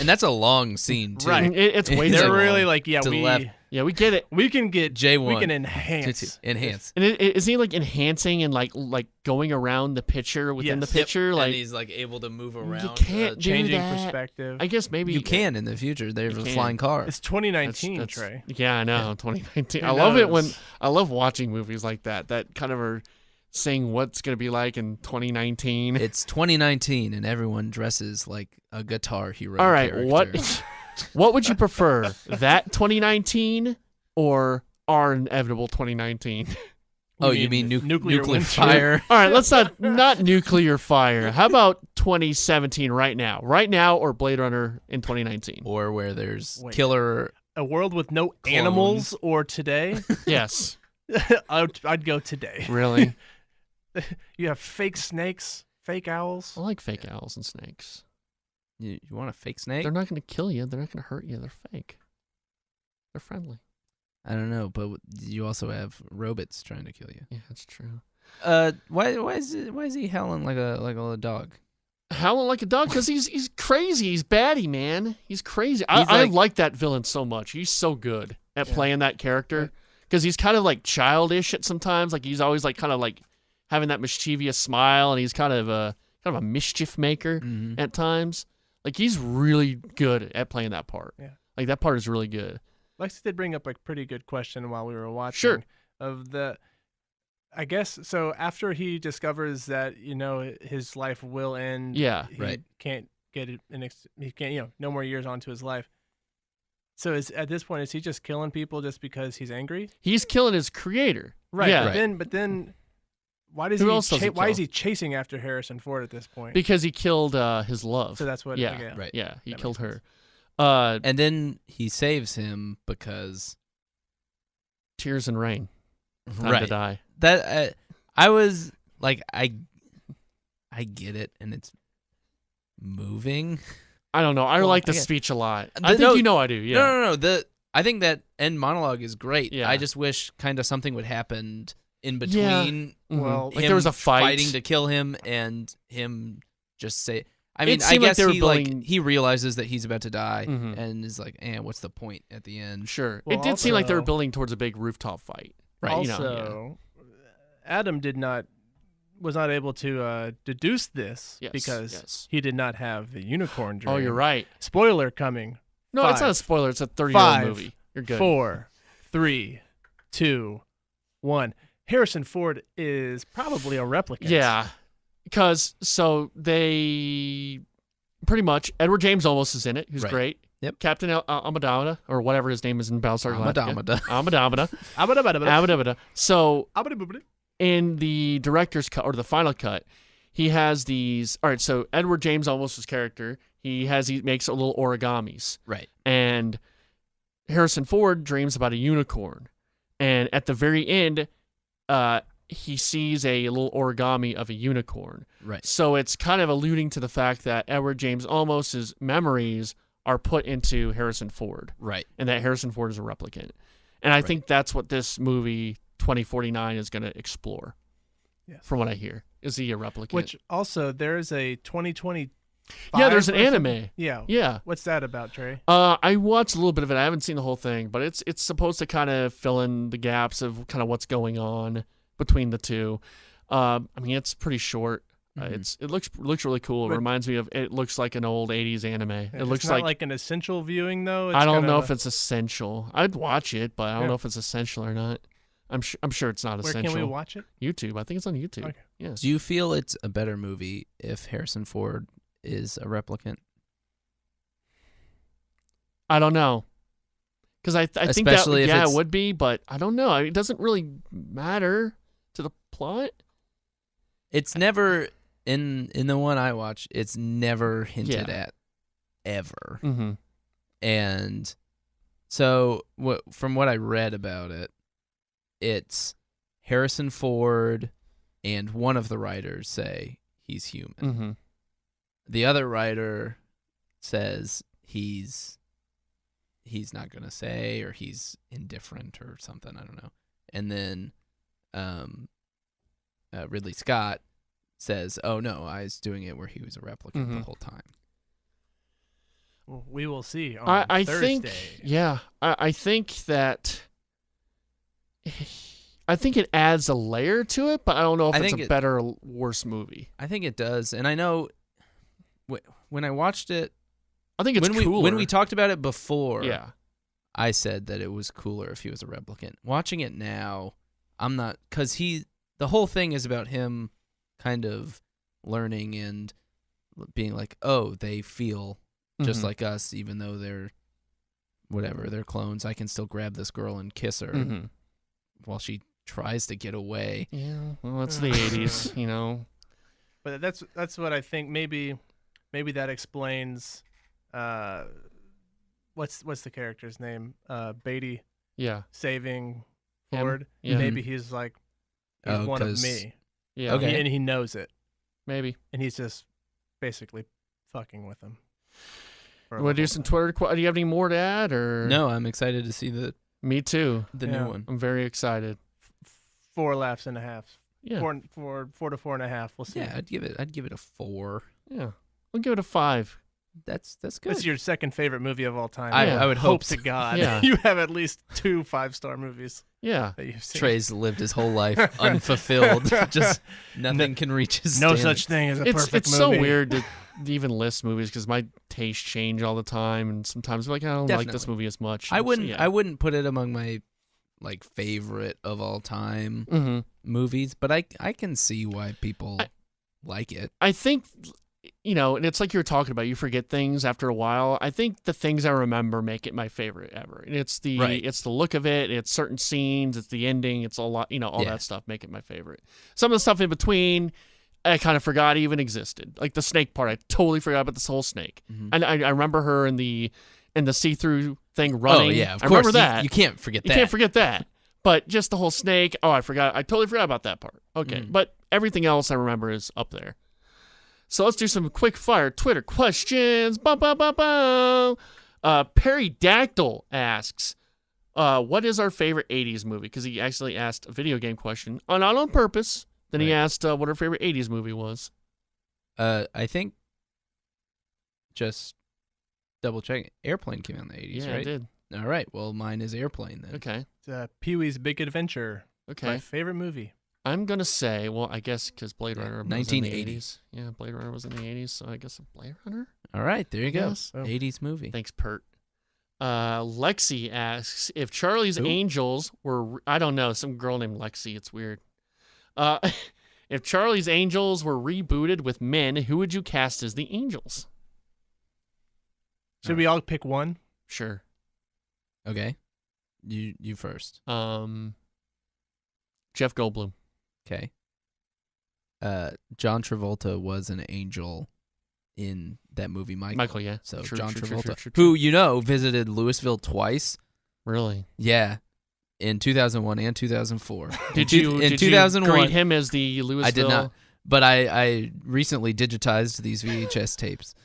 that's a long scene too. Right. It's way too They're long. really like, yeah, To the left. Yeah, we get it. we can get J1. We can enhance. Enhance. And is he like enhancing and like going around the picture within the Yes. picture? Like and he's like able to move around. you can't do Changing that. perspective. I guess maybe You can in the future. There's You a can. flying car. It's 2019, That's- Trey. Yeah, I know. 2019. Who I love it when knows? I love watching movies like that. That kind of are saying what's gonna be like in 2019. It's 2019 and everyone dresses like a Guitar Hero. All right, character. what would you prefer? That 2019 or our inevitable 2019? Oh, you mean nuclear winter? fire? All right, let's not nuclear fire. How about 2017 right now? Right now or Blade Runner in 2019? Or where there's Wait. killer. A world with no animals or today? Yes. I'd go today. Really? You have fake snakes, fake owls. I like fake owls and snakes. You want a fake snake? They're not going to kill you. They're not going to hurt you. They're fake. They're friendly. I don't know, but you also have robots trying to kill you. Yeah, that's true. Why is he howling like a dog? Howling like a dog because he's crazy. He's batty, man. He's crazy. He's I like- like that villain so much. He's so good at playing that character because he's kind of like childish at sometimes. Like he's always like kind of like having that mischievous smile, and he's kind of a mischief maker Mhm. at times. Like he's really good at playing that part. Yeah. Like that part is really good. Lexi did bring up a pretty good question while we were watching. Sure. I guess so. After he discovers that his life will end, Yeah, he right. can't get it. He can't. No more years onto his life. So at this point, is he just killing people just because he's angry? He's killing his creator. Right. Yeah. But then, why does Who he? else does he Why is kill? he chasing after Harrison Ford at this point? Because he killed his love. So that's what. Yeah. okay. Right. Yeah, he That killed makes her. And then he saves him because Tears and rain. Time to die. That I was like I get it and it's moving. I don't know. I Well, like the I get- speech a lot. The- I think no- you know I do. Yeah. No. I think that end monologue is great. Yeah. I just wish kind of something would happen in between. Yeah. him Mhm. Well, like there was a fight. fighting to kill him and him just say. I mean, It I seemed like guess they were he building- he realizes that he's about to die Mhm. and is like, what's the point at the end? Sure. Well, it did seem like they were also- building towards a big rooftop fight. Right. Also, Adam was not able to deduce this Yes, because yes. he did not have the unicorn dream. Oh, you're right. Spoiler coming. No, it's not a 5, spoiler. It's a 30-year-old 5, movie. You're good. 4, 3, 2, 1. Harrison Ford is probably a replicant. Yeah. Because, so they pretty much, Edward James Olmos is in it, who's Right. great. Yep. Captain Amidala, or whatever his name is in Battlestar Galactica. Amadamada. Amidala. So, Abadababada. in the director's cut, or the final cut, he has these, all right, so Edward James Olmos' character, he makes a little origamis. Right. And Harrison Ford dreams about a unicorn. And at the very end, he sees a little origami of a unicorn. Right. So it's kind of alluding to the fact that Edward James Olmos' memories are put into Harrison Ford, Right. and that Harrison Ford is a replicant. And I think that's what this movie 2049 is going to explore. Yes. From what I hear, is he a replicant? Which also, there is a 2020. yeah, there's an anime. Yeah. Yeah. What's that about, Trey? I watched a little bit of it. I haven't seen the whole thing, but it's supposed to kind of fill in the gaps of kind of what's going on between the two. I mean, it's pretty short. Mhm. It looks really cool. It But- reminds me of. It looks like an old '80s anime. It It's looks not like an essential viewing, though. It's I don't know kinda- if it's essential. I'd watch it, but I don't Yeah. know if it's essential or not. I'm sure it's not Where essential. can we watch it? YouTube. I think it's on YouTube. Okay. Yeah. Do you feel it's a better movie if Harrison Ford is a replicant? I don't know. Because I think Especially if it it's- would be, but I don't know. I mean, it doesn't really matter to the plot. It's never in the one I watch. It's never hinted Yeah. at, ever. Mm-hmm. And so, from what I read about it, it's Harrison Ford and one of the writers say he's human. Mm-hmm. The other writer says he's not gonna say, or he's indifferent or something. I don't know. And then Ridley Scott says, "Oh no, I was doing it where he was a replicant the whole time." Well, we will see on I Thursday. I think that. I think it adds a layer to it, but I don't know if it's a better or worse movie. I think it does, and I know when I watched it, I think it's cooler. When we talked about it before, yeah, I said that it was cooler if he was a replicant. Watching it now, I'm not, because the whole thing is about him kind of learning and being like, oh, they feel just like us, even though they're clones. I can still grab this girl and kiss her while she tries to get away. Yeah, well, it's the 80s, you know. But that's what I think. Maybe that explains. What's the character's name? Beatty. Yeah. Saving Him? Ford. Yeah. Maybe he's like he's one of me. Yeah. Okay. And he knows it. Maybe. And he's just basically fucking with him. You want to do some Twitter? Do you have any more to add, or No, I'm excited to see Me too. the new one. I'm very excited. 4 laughs and a half. Yeah. 4 to 4.5. We'll see. Yeah, I'd give it a 4. Yeah. I'll give it a 5. That's good. It's your second favorite movie of all time. I would hope to God Yeah. you have at least 2 5-star movies Yeah. that you've seen. Trey's lived his whole life unfulfilled. Just nothing can reach his No standard. such thing as a perfect movie. It's so weird to even list movies because my tastes change all the time, and sometimes I'm like, I don't like this Definitely. movie as much. I wouldn't. So, yeah. I wouldn't put it among my favorite of all time movies, but I can see why people like it. I think, and it's like you were talking about. You forget things after a while. I think the things I remember make it my favorite ever. And it's the look of it. It's certain scenes. It's the ending. It's a lot. All that stuff make it my favorite. Some of the stuff in between, I kind of forgot even existed. Like the snake part, I totally forgot about this whole snake. And I remember her in the see-through thing running. Oh yeah, of I course. remember that. You can't forget that. You can't forget that. But just the whole snake. Oh, I forgot. I totally forgot about that part. Okay, but everything else I remember is up there. So let's do some quick fire Twitter questions. Perry Dactyl asks, what is our favorite 80s movie? Because he actually asked a video game question, not on purpose. Then he asked what our favorite 80s movie was. I think, just double checking, Airplane came out in the 80s, Yeah, right? it did. All right, well, mine is Airplane then. Okay. It's Pee-wee's Big Adventure. Okay. My favorite movie. I'm going to say, well, I guess because Blade Runner was in the 1980. 80s. Yeah, Blade Runner was in the 80s, so I guess Blade Runner? All right, there you go. Yes. Oh. 80s movie. Thanks, Pert. Lexi asks, if Charlie's Who? Angels were, I don't know, some girl named Lexi, it's weird. If Charlie's Angels were rebooted with men, who would you cast as the Angels? Should we all pick one? Sure. Okay, you first. Jeff Goldblum. Okay. John Travolta was an angel in that movie, Michael. Yeah. So True, John true, Travolta, true. who visited Louisville twice. Really? Yeah, in 2001 and 2004. Did you 2001 greet him as the Louisville? I did not, but I recently digitized these VHS tapes.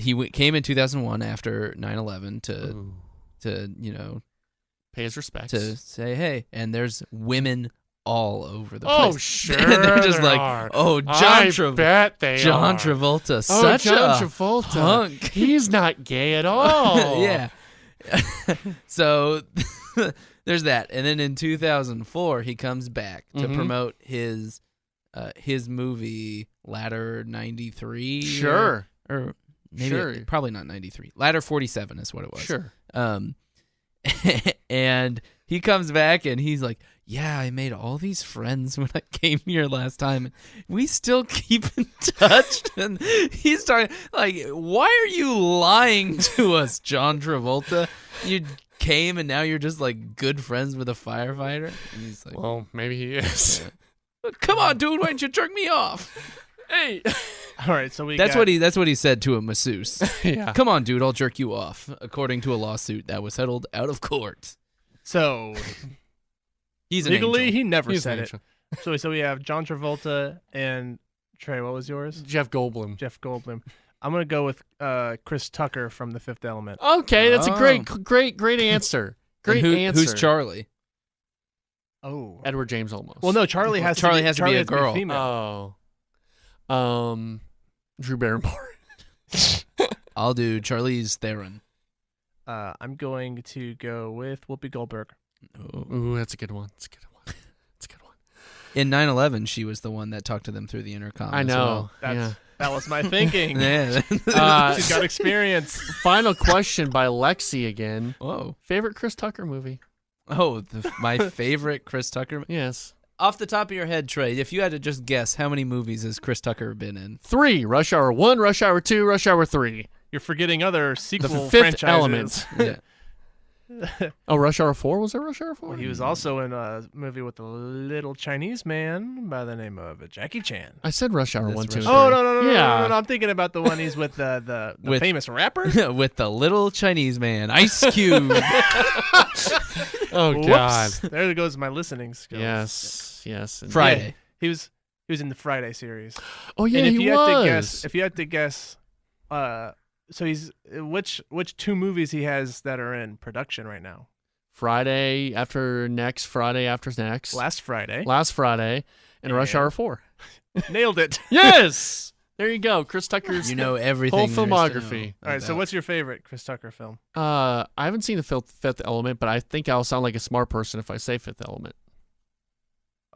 He came in 2001 after 9/11 to pay his respects, to say hey, and there's women all over the place. Oh, sure. And they're just there like, are. oh, I bet they John are. Travolta, Oh, such John a Travolta. hunk. He's not gay at all. Yeah. So there's that, and then in 2004 he comes back to promote his movie Ladder 93. Sure. Or maybe probably not 93. Ladder 47 is what it was. Sure. And he comes back and he's like, yeah, I made all these friends when I came here last time. We still keep in touch. And he's starting like, why are you lying to us, John Travolta? You came and now you're just like good friends with a firefighter? And he's like, Well, maybe he is. yeah. Come on, dude, why don't you jerk me off? Hey. All right, so That's what he said to a masseuse. Yeah. Come on, dude, I'll jerk you off. According to a lawsuit that was settled out of court. So He's an legally, angel. he never He's said an it. angel. So we have John Travolta and Trey. What was yours? Jeff Goldblum. Jeff Goldblum. I'm gonna go with Chris Tucker from The Fifth Element. Okay, that's a Oh. great answer. Great And answer. Who's Charlie? Oh, Edward James Olmos. well, no, Charlie has Charlie has to be a girl. female. Oh. Drew Barrymore. I'll do Charlize Theron. I'm going to go with Whoopi Goldberg. Ooh, that's a good one. That's a good one. In 9/11, she was the one that talked to them through the intercom. I know. That was my thinking. Yeah. She's got experience. Final question by Lexi again. Whoa. Favorite Chris Tucker movie? Oh, my favorite Chris Tucker. Yes. Off the top of your head, Trey, if you had to just guess, how many movies has Chris Tucker been in? 3. Rush Hour 1, Rush Hour 2, Rush Hour 3. You're forgetting other sequel The Fifth franchises. Element. Yeah. Oh, Rush Hour 4? Was there Rush Hour 4? Well, he was also in a movie with a little Chinese man by the name of Jackie Chan. I said Rush Hour That's 1, 2, Rush and Hour. 3. Oh, no. Yeah. I'm thinking about the one he's with the With- famous rapper. With the little Chinese man, Ice Cube. Oh, God. Whoops. There goes my listening skills. Yes. And Friday. He was in the Friday series. Oh, yeah, and if he you was. had to guess, so he's which 2 movies he has that are in production right now? Friday after next, Friday after next. Last Friday. Last Friday, and Rush And- Hour 4. Nailed it. Yes! There you go. Chris Tucker's You know everything. whole there is to filmography. know All right, so about- what's your favorite Chris Tucker film? I haven't seen the Fifth Element, but I think I'll sound like a smart person if I say Fifth Element.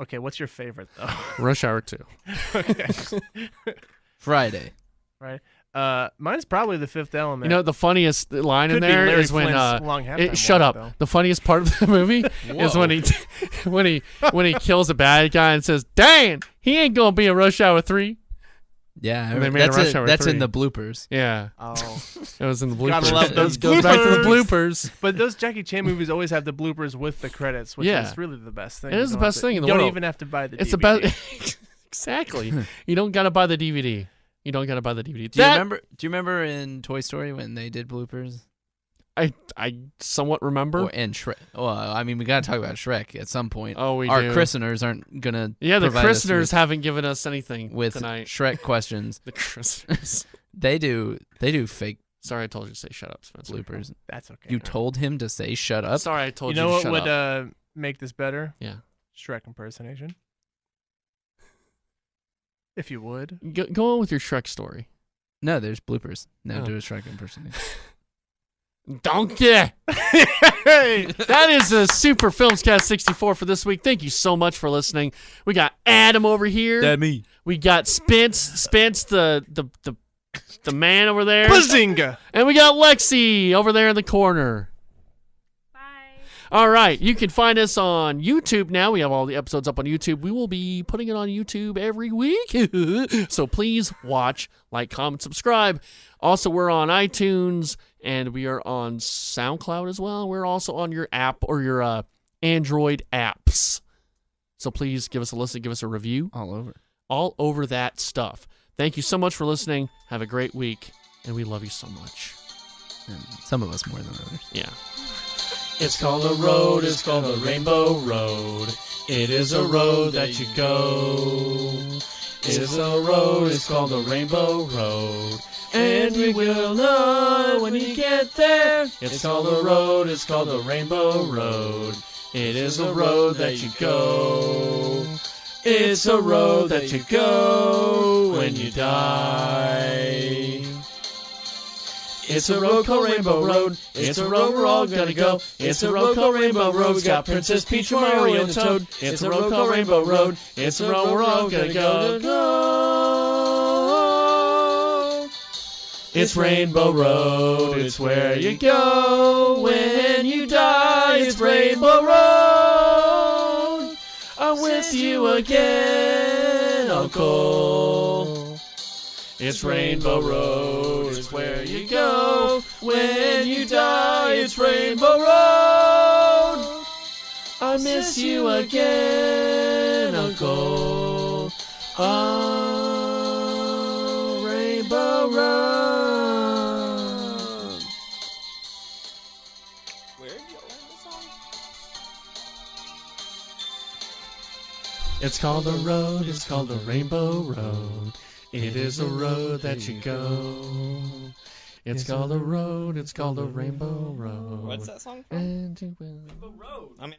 Okay, what's your favorite though? Rush Hour 2. Okay. Friday. Right. Mine's probably The Fifth Element. You know, the funniest line in Could be there Larry is when Flint's Long Halftime shut Walk, up. though. The funniest part of the movie is when he when he kills a bad guy and says, "Dang, he ain't gonna be in Rush Hour 3." Yeah, And they made a Rush Hour that's 3. in the bloopers. Yeah, Oh. it was in the bloopers. Gotta love those Goes back to the bloopers. bloopers. But those Jackie Chan movies always have the bloopers with the credits, which Yeah. is really the best thing. It is You the don't best have to- thing in the You world. don't even have to buy the It's DVD. the best. Exactly. You don't gotta buy the DVD. You don't gotta buy the DVD. Do you remember in Toy Story when they did bloopers? I somewhat remember. And Shrek. Well, I mean, we got to talk about Shrek at some point. Oh, we Our do. christeners aren't gonna. Yeah, the provide us christeners haven't given us anything with tonight. Shrek questions. The christeners. They do fake Sorry, I told you to say shut up, Spencer. bloopers. That's okay. You told him to say shut up. Sorry, I told You you. know to what shut would up. make this better? Yeah. Shrek impersonation. If you would. Go on with your Shrek story. No, there's bloopers. Now Oh. do a Shrek impersonation. Donkey! That is a super FilmsCast 64 for this week. Thank you so much for listening. We got Adam over here. me. We got Spence the man over there. Bazinga! And we got Lexi over there in the corner. Bye. All right, you can find us on YouTube now. We have all the episodes up on YouTube. We will be putting it on YouTube every week. So please watch, like, comment, subscribe. Also, we're on iTunes and we are on SoundCloud as well. We're also on your app or your Android apps. So please give us a listen, give us a review. All over that stuff. Thank you so much for listening. Have a great week, and we love you so much. And some of us more than others. Yeah. It's called a road, it's called the Rainbow Road. It is a road that you go. It's a road, it's called the Rainbow Road. And you will know when you get there. It's called a road, it's called the Rainbow Road. It is a road that you go. It's a road that you go when you die. It's a road called Rainbow Road. It's a road we're all gonna go. It's a road called Rainbow Road. It's got Princess Peach, Mario, and Toad. It's a road called Rainbow Road. It's a road we're all gonna go. It's Rainbow Road. It's where you go when you die. It's Rainbow Road. I'm with you again, Uncle. It's Rainbow Road, it's where you go when you die. It's Rainbow Road. I miss you again, Uncle. Oh, Rainbow Road. Where did you learn the song? It's called the road, it's called the Rainbow Road. It is a road that you go. It's called the road, it's called the Rainbow Road. What's that song from? And you will. Rainbow Road. I mean.